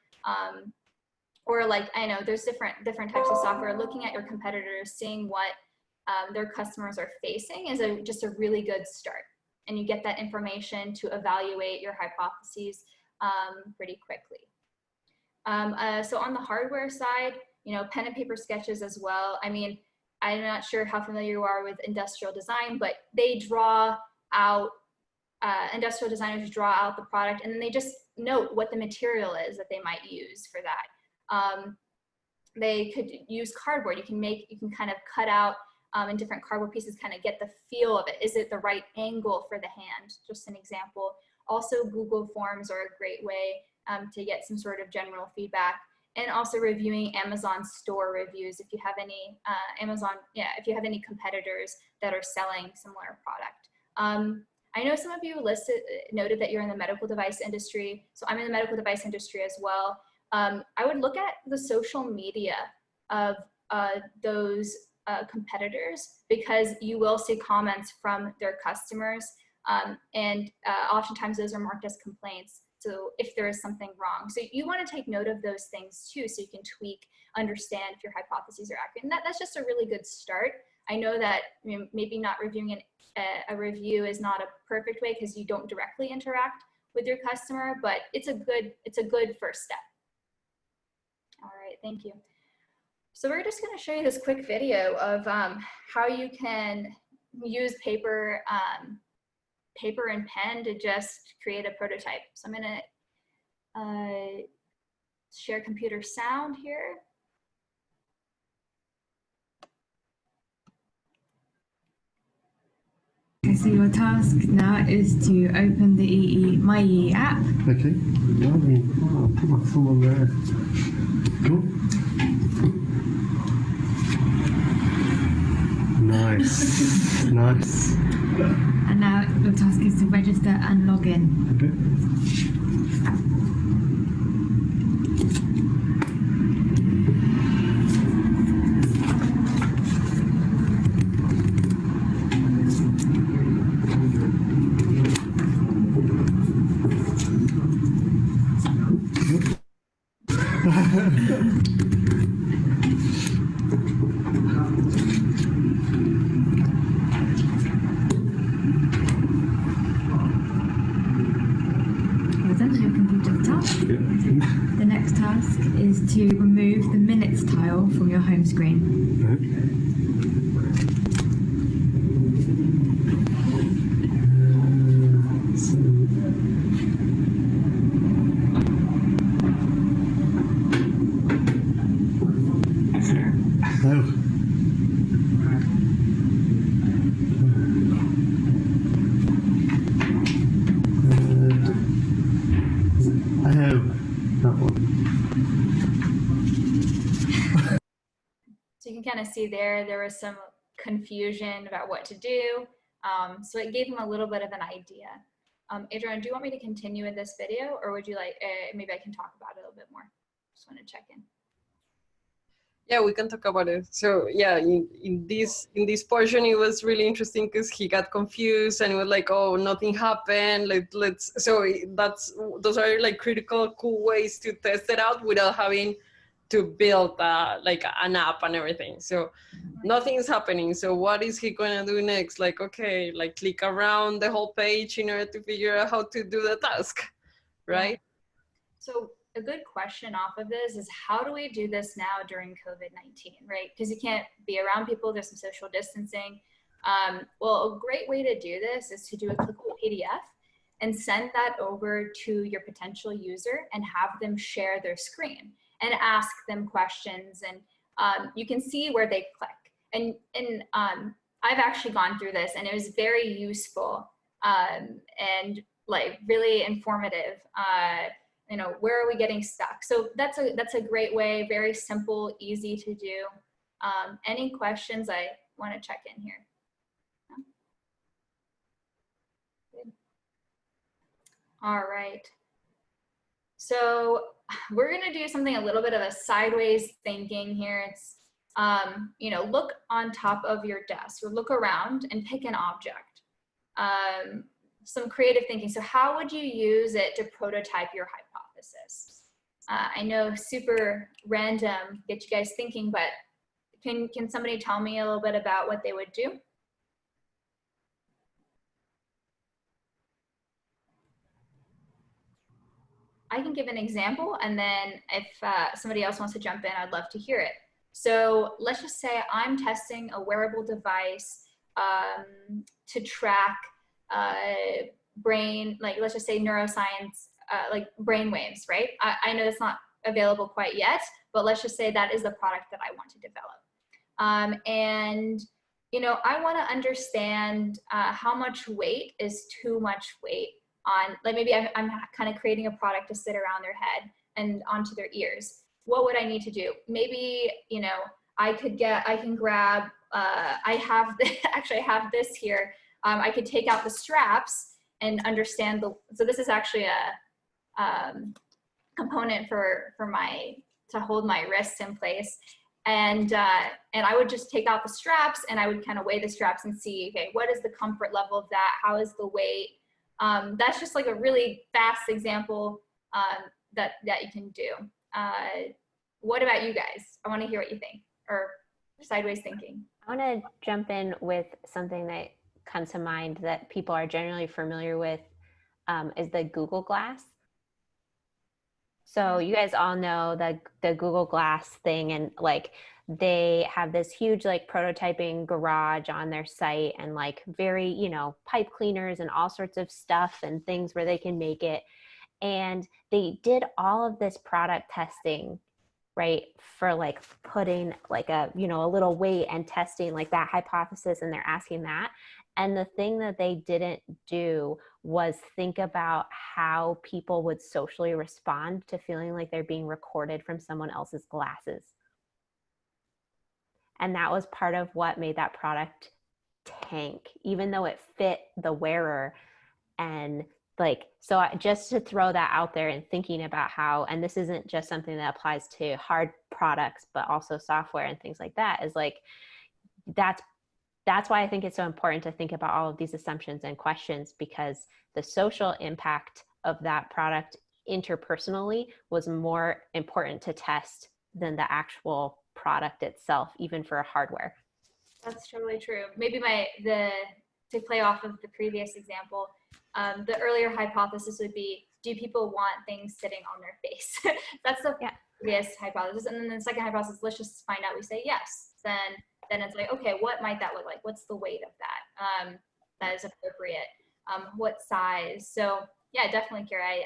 or like, I know there's different types of software. Looking at your competitors, seeing what their customers are facing is just a really good start. And you get that information to evaluate your hypotheses pretty quickly. So on the hardware side, you know, pen and paper sketches as well. I mean, I'm not sure how familiar you are with industrial design, but they draw out, industrial designers draw out the product, and then they just note what the material is that they might use for that. they could use cardboard. You can kind of cut out in different cardboard pieces, kind of get the feel of it. Is it the right angle for the hand? Just an example. Also, Google Forms are a great way to get some sort of general feedback. And also reviewing Amazon store reviews if you have any if you have any competitors that are selling similar product. I know some of you noted that you're in the medical device industry, so I'm in the medical device industry as well. I would look at the social media of those competitors, because you will see comments from their customers, and oftentimes those are marked as complaints. So if there is something wrong, so you want to take note of those things too, so you can tweak, understand if your hypotheses are accurate. And that's just a really good start. I know that maybe not reviewing a review is not a perfect way because you don't directly interact with your customer, but it's a good first step. All right, thank you. So we're just going to show you this quick video of how you can use paper and pen to just create a prototype. So I'm going to share computer sound here. Okay, so your task now is to open the My EE app. Okay, I'll put my thumb on there. Cool. Nice, nice. And now your task is to register and log in. Okay. The next task is to remove the minutes tile from your home screen. So you can kind of see there was some confusion about what to do. So it gave him a little bit of an idea. Adrian, do you want me to continue with this video, or would you like, maybe I can talk about it a little bit more? Just want to check in. Yeah, we can talk about it. So yeah, in this portion, it was really interesting because he got confused and he was like, "Oh, nothing happened. Those are like critical, cool ways to test it out without having to build like an app and everything." So nothing is happening. So what is he gonna do next? Like, okay, like click around the whole page in order to figure out how to do the task, right? Yeah. So a good question off of this is, how do we do this now during COVID-19, right? Because you can't be around people, there's some social distancing. Well, a great way to do this is to do a clickable PDF and send that over to your potential user and have them share their screen and ask them questions, and you can see where they click. And I've actually gone through this, and it was very useful and like really informative. You know, where are we getting stuck? So that's a great way, very simple, easy to do. Any questions? I want to check in here. Good. All right. So we're going to do something a little bit of a sideways thinking here. It's, you know, look on top of your desk or look around and pick an object. Some creative thinking. So how would you use it to prototype your hypothesis? I know super random, get you guys thinking, but can somebody tell me a little bit about what they would do? I can give an example, and then if somebody else wants to jump in, I'd love to hear it. So let's just say I'm testing a wearable device to track brain, like let's just say neuroscience, like brain waves, right? I know that's not available quite yet, but let's just say that is the product that I want to develop. And you know, I want to understand how much weight is too much weight on, like maybe I'm kind of creating a product to sit around their head and onto their ears. What would I need to do? Maybe, you know, I can grab, I have this here. I could take out the straps and understand so this is actually a component to hold my wrists in place. And I would just take out the straps and I would kind of weigh the straps and see, okay, what is the comfort level of that? How is the weight? That's just like a really fast example that you can do. What about you guys? I want to hear what you think, or sideways thinking. I want to jump in with something that comes to mind that people are generally familiar with, is the Google Glass. So you guys all know the Google Glass thing, and like they have this huge like prototyping garage on their site, and like very, you know, pipe cleaners and all sorts of stuff and things where they can make it. And they did all of this product testing, right, for like putting like a, you know, a little weight and testing like that hypothesis, and they're asking that. And the thing that they didn't do was think about how people would socially respond to feeling like they're being recorded from someone else's glasses. And that was part of what made that product tank, even though it fit the wearer. And like, so just to throw that out there and thinking about how, and this isn't just something that applies to hard products, but also software and things like that, is like, that's why I think it's so important to think about all of these assumptions and questions, because the social impact of that product interpersonally was more important to test than the actual product itself, even for hardware. That's totally true. Maybe to play off of the previous example, the earlier hypothesis would be, do people want things sitting on their face? That's the previous hypothesis. And then the second hypothesis, let's just find out, we say yes. Then it's like, okay, what might that look like? What's the weight of that? That is appropriate. What size? So yeah, definitely, Kira.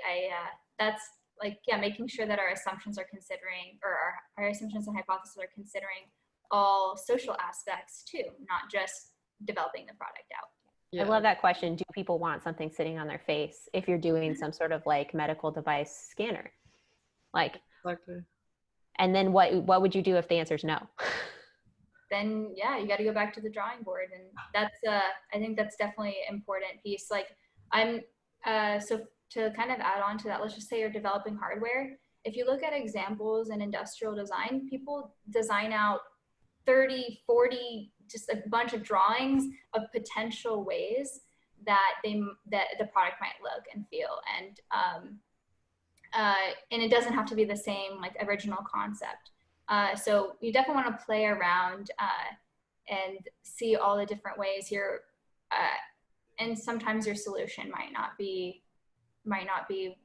That's like, yeah, making sure that our assumptions are considering, or our assumptions and hypotheses are considering all social aspects too, not just developing the product out. Yeah. I love that question. Do people want something sitting on their face if you're doing some sort of like medical device scanner? Like, exactly. And then what would you do if the answer is no? Then yeah, you got to go back to the drawing board. And that's, I think that's definitely an important piece. Like so to kind of add on to that, let's just say you're developing hardware. If you look at examples in industrial design, people design out 30, 40, just a bunch of drawings of potential ways that the product might look and feel. And it doesn't have to be the same like original concept. So you definitely want to play around and see all the different ways and sometimes your solution might not be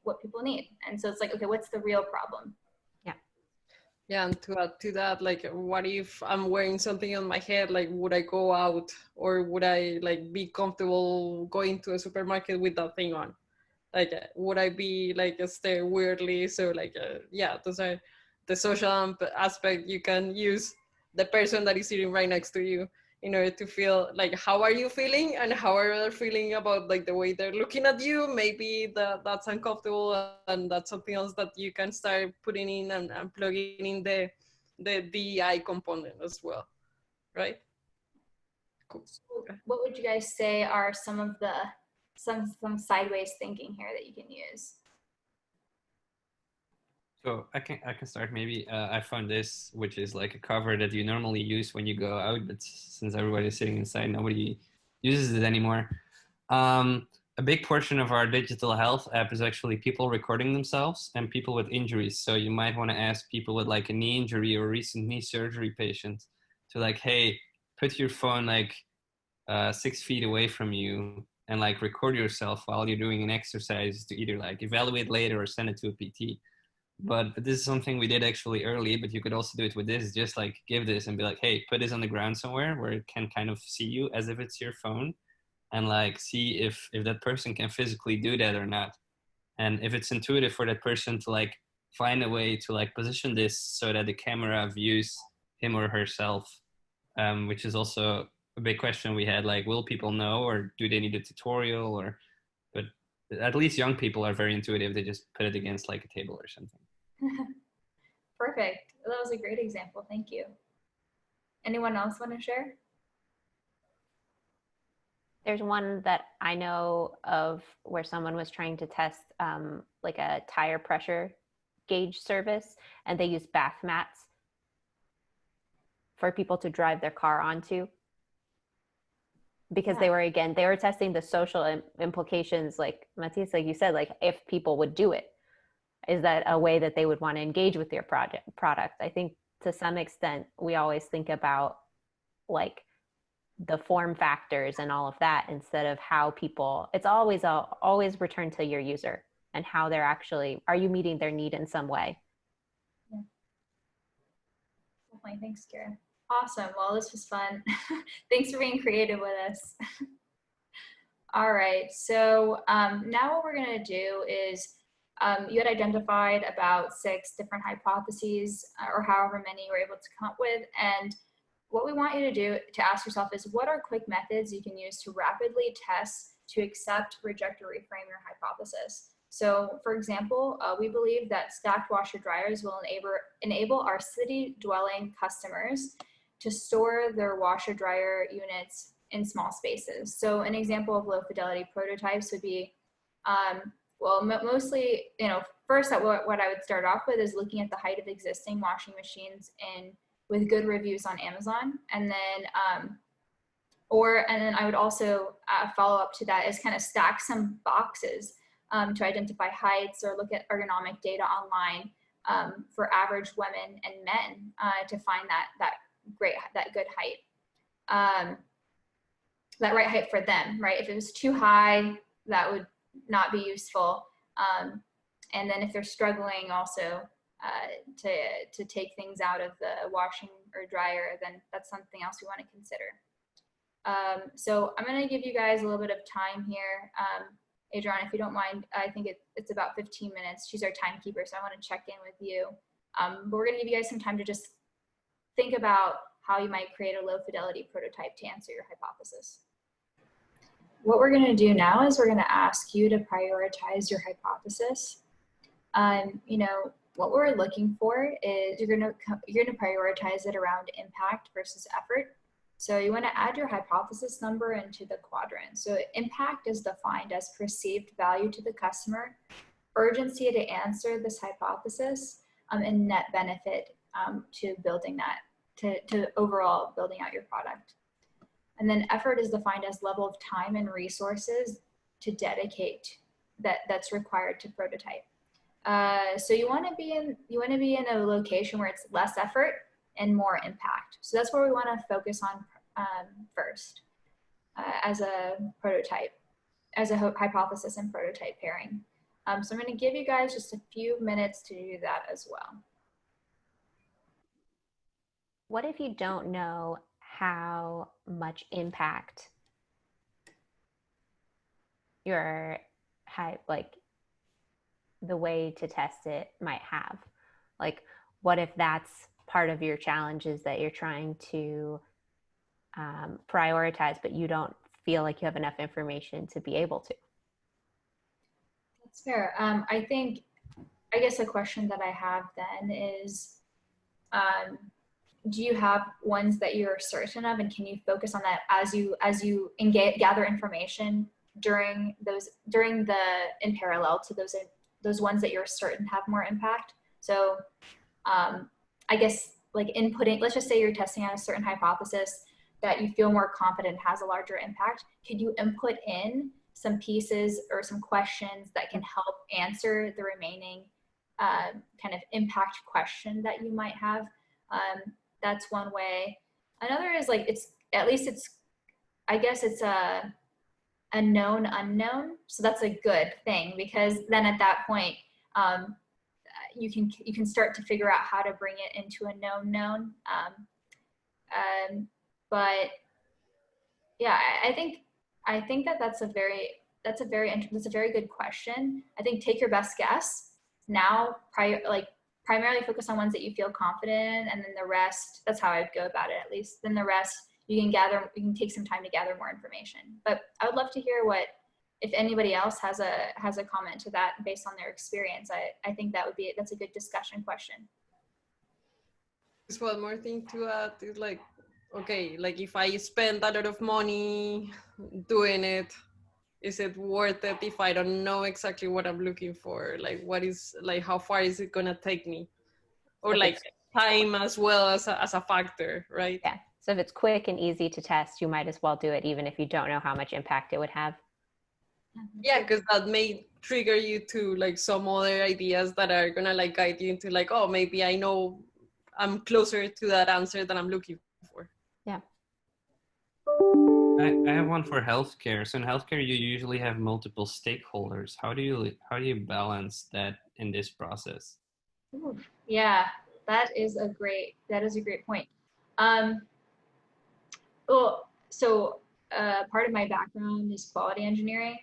what people need. And so it's like, okay, what's the real problem? Yeah, and to add to that, like, what if I'm wearing something on my head? Like, would I go out, or would I like be comfortable going to a supermarket with that thing on? Like, would I be like stare weirdly? So like, yeah, those are the social aspect. You can use the person that is sitting right next to you in order to feel like, how are you feeling, and how are they feeling about like the way they're looking at you. Maybe that's uncomfortable, and that's something else that you can start putting in and plugging in the DI component as well, right? Cool. So what would you guys say are some of the some sideways thinking here that you can use? So I can start maybe. I found this, which is like a cover that you normally use when you go out, but since everybody's sitting inside, nobody uses it anymore. A big portion of our digital health app is actually people recording themselves and people with injuries. So you might want to ask people with like a knee injury or recent knee surgery patient to like, hey, put your phone like 6 feet away from you and like record yourself while you're doing an exercise to either like evaluate later or send it to a PT. But this is something we did actually early, but you could also do it with this. Just like give this and be like, hey, put this on the ground somewhere where it can kind of see you as if it's your phone, and like see if that person can physically do that or not. And if it's intuitive for that person to like find a way to like position this so that the camera views him or herself, which is also a big question we had, like, will people know, or do they need a tutorial? Or, but at least young people are very intuitive. They just put it against like a table or something. Perfect. That was a great example. Thank you. Anyone else want to share? There's one that I know of where someone was trying to test like a tire pressure gauge service, and they used bath mats for people to drive their car onto, because they were testing the social implications, like Matthias, like you said, like if people would do it, is that a way that they would want to engage with your product? I think to some extent we always think about like the form factors and all of that instead of how people, it's always return to your user and how they're actually, are you meeting their need in some way? Yeah. Definitely. Thanks, Kira. Awesome. Well, this was fun. Thanks for being creative with us. All right. So now what we're going to do is you had identified about 6 different hypotheses or however many you were able to come up with. And what we want you to do to ask yourself is, what are quick methods you can use to rapidly test, to accept, reject, or reframe your hypothesis? So for example, we believe that stacked washer dryers will enable our city dwelling customers to store their washer dryer units in small spaces. So an example of low fidelity prototypes would be, well, mostly, you know, first what I would start off with is looking at the height of existing washing machines with good reviews on Amazon. And then, and then I would also follow up to that is kind of stack some boxes to identify heights, or look at ergonomic data online for average women and men to find that good height, that right height for them, right? If it was too high, that would not be useful. And then if they're struggling also to take things out of the washing or dryer, then that's something else we want to consider. So I'm going to give you guys a little bit of time here. Adrian, if you don't mind, I think it's about 15 minutes. She's our timekeeper, so I want to check in with you. But we're going to give you guys some time to just think about how you might create a low fidelity prototype to answer your hypothesis. What we're going to do now is we're going to ask you to prioritize your hypothesis. You know, what we're looking for is you're going to prioritize it around impact versus effort. So you want to add your hypothesis number into the quadrant. So impact is defined as perceived value to the customer, urgency to answer this hypothesis, and net benefit to building that, to overall building out your product. And then effort is defined as level of time and resources to dedicate that's required to prototype. So you want to be in a location where it's less effort and more impact. So that's where we want to focus on first as a prototype, as a hypothesis and prototype pairing. So I'm going to give you guys just a few minutes to do that as well. What if you don't know how much impact your the way to test it might have? Like, what if that's part of your challenges that you're trying to prioritize, but you don't feel like you have enough information to be able to? That's fair. I guess a question that I have then is, do you have ones that you're certain of, and can you focus on that as you gather information in parallel to those ones that you're certain have more impact? So I guess like inputting, let's just say you're testing out a certain hypothesis that you feel more confident has a larger impact. Could you input in some pieces or some questions that can help answer the remaining kind of impact question that you might have? That's one way. Another is like, I guess it's a known unknown. So that's a good thing, because then at that point, you can start to figure out how to bring it into a known. But yeah, I think that's a very good question. I think take your best guess. now primarily focus on ones that you feel confident in, and then the rest, that's how I'd go about it at least. Then the rest you can take some time to gather more information. But I would love to hear if anybody else has a comment to that based on their experience. I think that's a good discussion question. Just one more thing to add is like, okay, like if I spend a lot of money doing it, is it worth it if I don't know exactly what I'm looking for? Like how far is it gonna take me? Or like time as well as a factor, right? Yeah. So if it's quick and easy to test, you might as well do it even if you don't know how much impact it would have. Yeah, because that may trigger you to like some other ideas that are gonna like guide you into like, oh, maybe I know I'm closer to that answer that I'm looking for. Yeah. I have one for healthcare. So in healthcare, you usually have multiple stakeholders. How do you balance that in this process? Ooh, yeah, that is a great point. Well, so part of my background is quality engineering,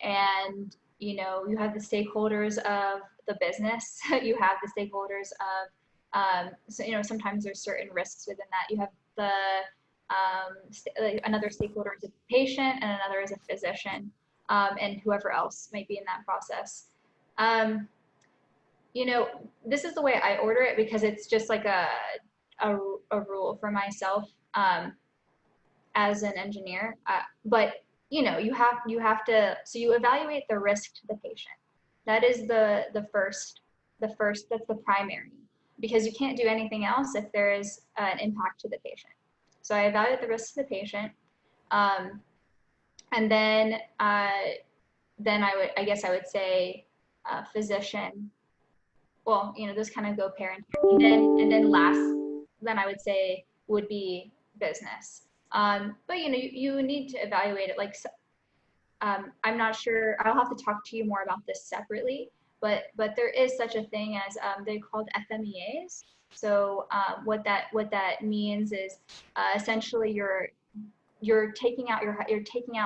and you have the stakeholders of the business. You have the stakeholders of so sometimes there's certain risks within that. You have the another stakeholder is a patient, and another is a physician, and whoever else might be in that process. This is the way I order it because it's just like a rule for myself as an engineer. But you have to, so you evaluate the risk to the patient. That is the first, that's the primary, because you can't do anything else if there is an impact to the patient. So I evaluate the risk to the patient, and then I would say physician. Well, those kind of go parent, and then last, then I would say would be business. But you need to evaluate it. Like, I'm not sure. I'll have to talk to you more about this separately. But there is such a thing as they're called FMEAs. So what that means is essentially you're taking out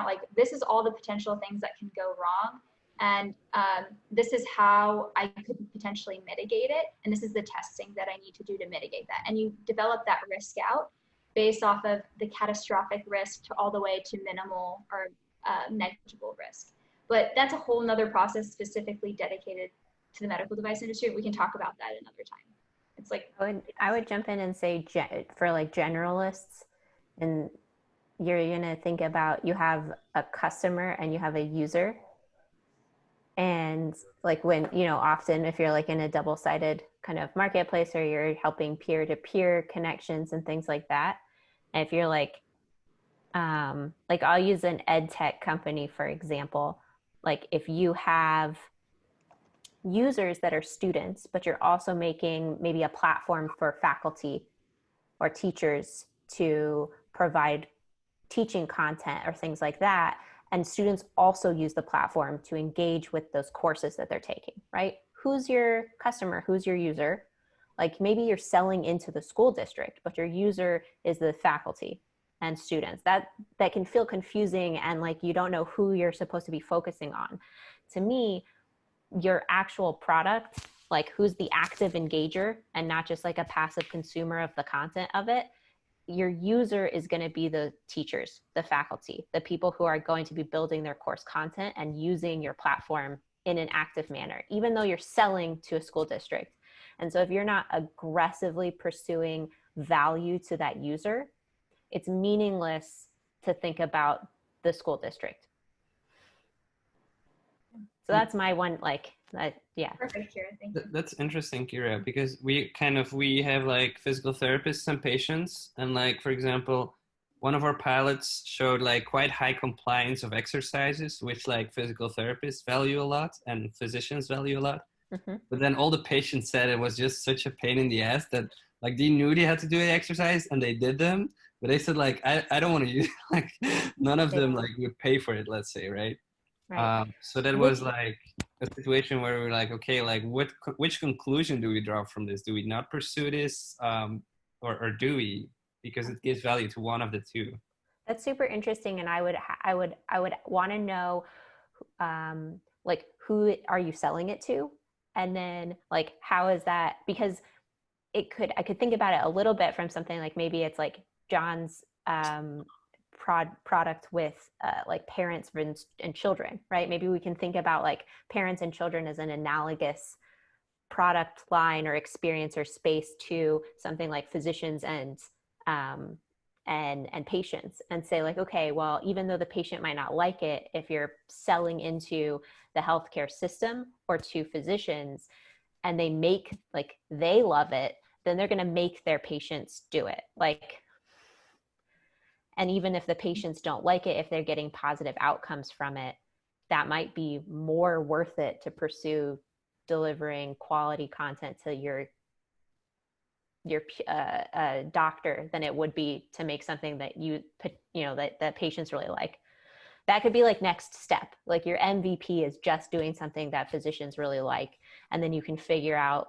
like, this is all the potential things that can go wrong, and this is how I could potentially mitigate it, and this is the testing that I need to do to mitigate that. And you develop that risk out based off of the catastrophic risk to all the way to minimal or negligible risk. But that's a whole nother process specifically dedicated to the medical device industry. We can talk about that another time. It's like, I would jump in and say for like generalists, and you're gonna think about, you have a customer and you have a user. And like when, often if you're like in a double-sided kind of marketplace, or you're helping peer-to-peer connections and things like that. And if you're like I'll use an ed tech company, for example. Like if you have users that are students, but you're also making maybe a platform for faculty or teachers to provide teaching content or things like that, and students also use the platform to engage with those courses that they're taking, right? Who's your customer? Who's your user? Like maybe you're selling into the school district, but your user is the faculty and students. That can feel confusing, and like you don't know who you're supposed to be focusing on. To me, your actual product, like who's the active engager and not just like a passive consumer of the content of it, your user is going to be the teachers, the faculty, the people who are going to be building their course content and using your platform in an active manner, even though you're selling to a school district. And so if you're not aggressively pursuing value to that user, it's meaningless to think about the school district. So that's my one, yeah. Perfect, Kira, thank you. That's interesting, Kira, because we have like physical therapists and patients, and like, for example, one of our pilots showed like quite high compliance of exercises, which like physical therapists value a lot and physicians value a lot. Mm-hmm. But then all the patients said it was just such a pain in the ass that like they knew they had to do the exercise and they did them, but they said like, I don't want to use like none of them like would pay for it, let's say, right? Right. So that was like a situation where we were like, okay, like which conclusion do we draw from this? Do we not pursue this, or do we? Because it gives value to one of the two. That's super interesting, and I would want to know, like, who are you selling it to? And then like, how is that? Because I could think about it a little bit from something like maybe it's like John's product with like parents and children, right? Maybe we can think about like parents and children as an analogous product line or experience or space to something like physicians and patients, and say like, okay, well, even though the patient might not like it, if you're selling into the healthcare system or to physicians and they love it, then they're going to make their patients do it. Like, and even if the patients don't like it, if they're getting positive outcomes from it, that might be more worth it to pursue delivering quality content to your doctor than it would be to make something that that patients really like. That could be like next step. Like your MVP is just doing something that physicians really like, and then you can figure out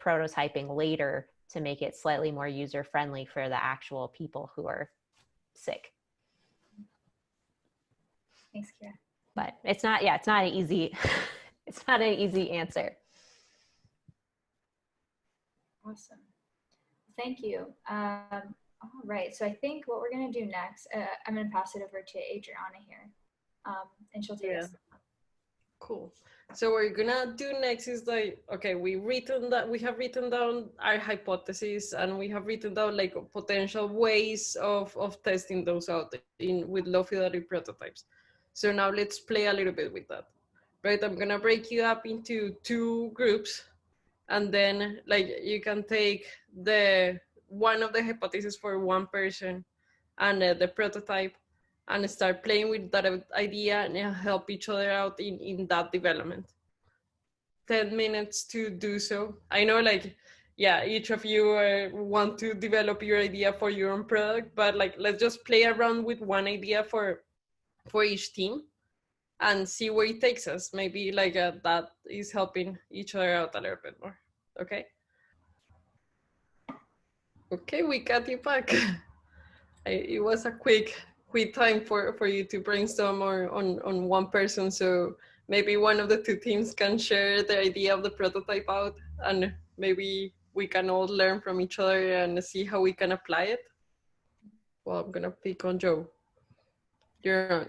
prototyping later to make it slightly more user friendly for the actual people who are sick. Thanks, Kira. But it's not an easy it's not an easy answer. Awesome. Thank you. All right, so I think what we're going to do next, I'm going to pass it over to Adriana here, and she'll take us. Cool. So what we're gonna do next is like, okay, we have written down our hypotheses, and we have written down like potential ways of testing those out with low fidelity prototypes. So now let's play a little bit with that, right? I'm gonna break you up into 2 groups, and then like you can take one of the hypotheses for one person and the prototype, and start playing with that idea and help each other out in that development. 10 minutes to do so. I know like, yeah, each of you want to develop your idea for your own product, but like, let's just play around with one idea for each team and see where it takes us. Maybe like that is helping each other out a little bit more. Okay? Okay, we got you back. It was a quick time for you to brainstorm on one person, so maybe one of the 2 teams can share the idea of the prototype out, and maybe we can all learn from each other and see how we can apply it. Well, I'm gonna pick on Joe. You're on.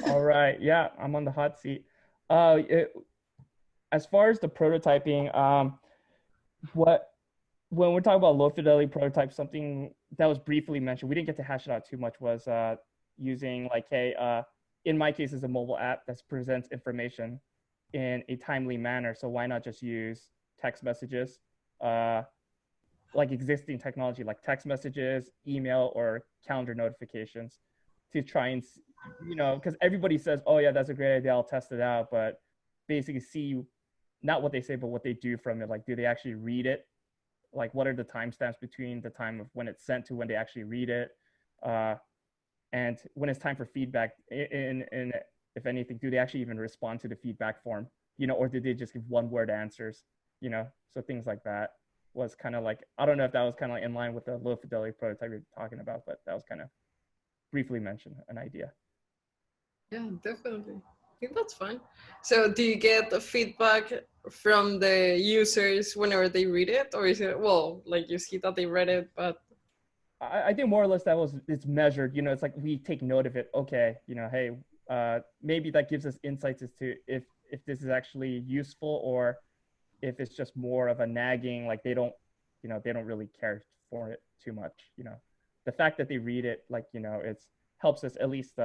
All right, yeah, I'm on the hot seat. As far as the prototyping, when we're talking about low fidelity prototype, something that was briefly mentioned, we didn't get to hash it out too much, was using like, in my case, is a mobile app that presents information in a timely manner. So why not just use text messages, like existing technology, like text messages, email, or calendar notifications, to try and, because everybody says, oh yeah, that's a great idea, I'll test it out, but basically see not what they say, but what they do from it. Like, do they actually read it? Like, what are the timestamps between the time of when it's sent to when they actually read it? And when it's time for feedback, in if anything, do they actually even respond to the feedback form? Or did they just give one-word answers? So things like that was kind of like, I don't know if that was kind of like in line with the low fidelity prototype you're talking about, but that was kind of briefly mentioned, an idea. Yeah, definitely. I think that's fine. So do you get the feedback from the users whenever they read it, or is it, well, like you see that they read it, but? I think more or less it's measured, it's like we take note of it. Okay, hey, maybe that gives us insights as to if this is actually useful, or if it's just more of a nagging, like they don't really care for it too much. The fact that they read it, like, it's helps us at least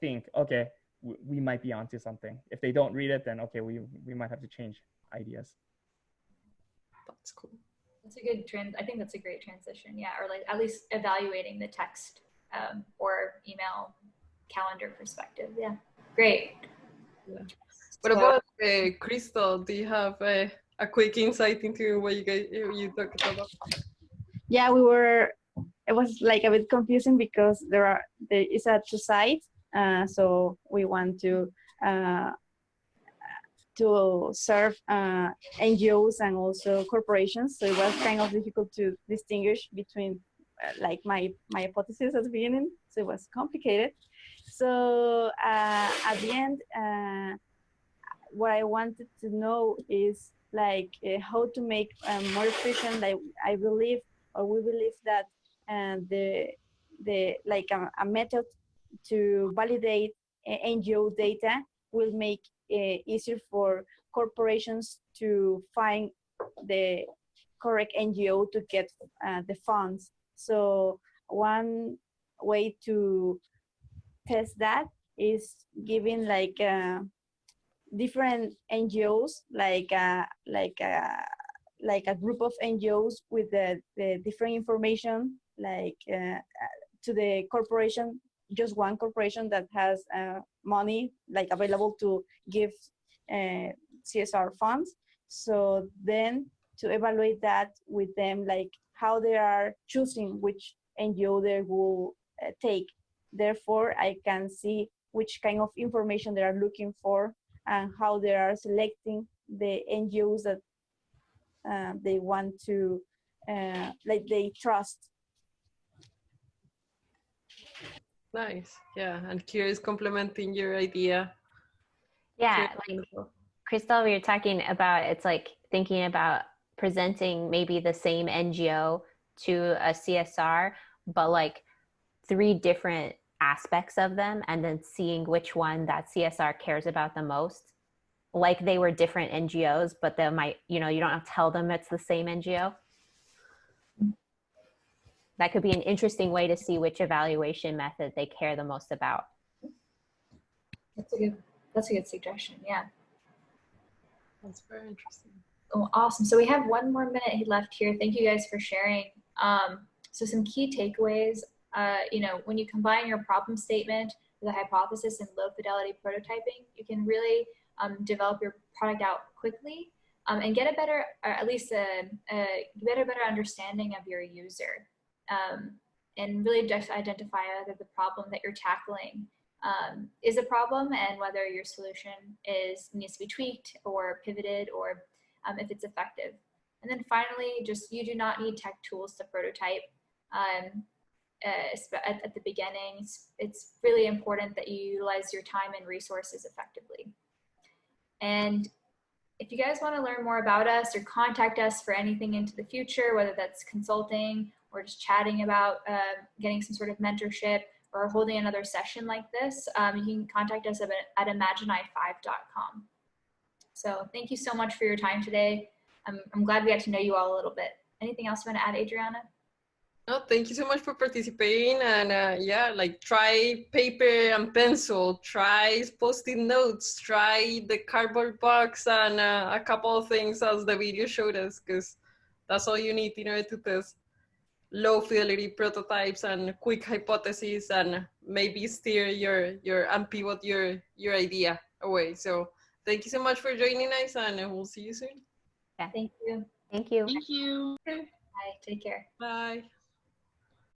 think, okay, we might be onto something. If they don't read it, then okay, we might have to change ideas. That's cool. That's a good I think that's a great transition. Yeah, or like at least evaluating the text or email calendar perspective. Yeah, great. Yeah. What about Crystal? Do you have a quick insight into what you talked about? Yeah, it was like a bit confusing because there is a 2 sides. So we want to serve NGOs and also corporations. So it was kind of difficult to distinguish between like my hypothesis at the beginning. So it was complicated. So at the end, what I wanted to know is like how to make more efficient. Like I believe, or we believe that the like a method to validate NGO data will make easier for corporations to find the correct NGO to get the funds. So one way to test that is giving like different NGOs, like a group of NGOs with the different information, like to the corporation, just one corporation that has money like available to give CSR funds. So then to evaluate that with them, like how they are choosing which NGO they will take. Therefore, I can see which kind of information they are looking for and how they are selecting the NGOs that they want to, like they trust. Nice. Yeah, and curious complementing your idea. Yeah, like Crystal, we were talking about, it's like thinking about presenting maybe the same NGO to a CSR, but like 3 different aspects of them, and then seeing which one that CSR cares about the most. Like they were different NGOs, but they might, you know, you don't have to tell them it's the same NGO. That could be an interesting way to see which evaluation method they care the most about. That's a good suggestion. Yeah. That's very interesting. Oh, awesome. So we have 1 more minute left here. Thank you guys for sharing. So some key takeaways, you know, when you combine your problem statement with a hypothesis and low fidelity prototyping, you can really develop your product out quickly and get a better, or at least get a better understanding of your user, and really just identify whether the problem that you're tackling is a problem and whether your solution needs to be tweaked or pivoted, or if it's effective. And then finally, just you do not need tech tools to prototype. At the beginning, it's really important that you utilize your time and resources effectively. And if you guys want to learn more about us or contact us for anything into the future, whether that's consulting or just chatting about getting some sort of mentorship or holding another session like this, you can contact us at imagini5.com. So thank you so much for your time today. I'm glad we got to know you all a little bit. Anything else you want to add, Adriana? No, thank you so much for participating. And yeah, like try paper and pencil, try Post-it notes, try the cardboard box, and a couple of things as the video showed us, because that's all you need in order to test low fidelity prototypes and quick hypotheses, and maybe steer and pivot your idea away. So thank you so much for joining us, and we'll see you soon. Yeah. Thank you. Thank you. Thank you. Okay. Bye. Take care. Bye.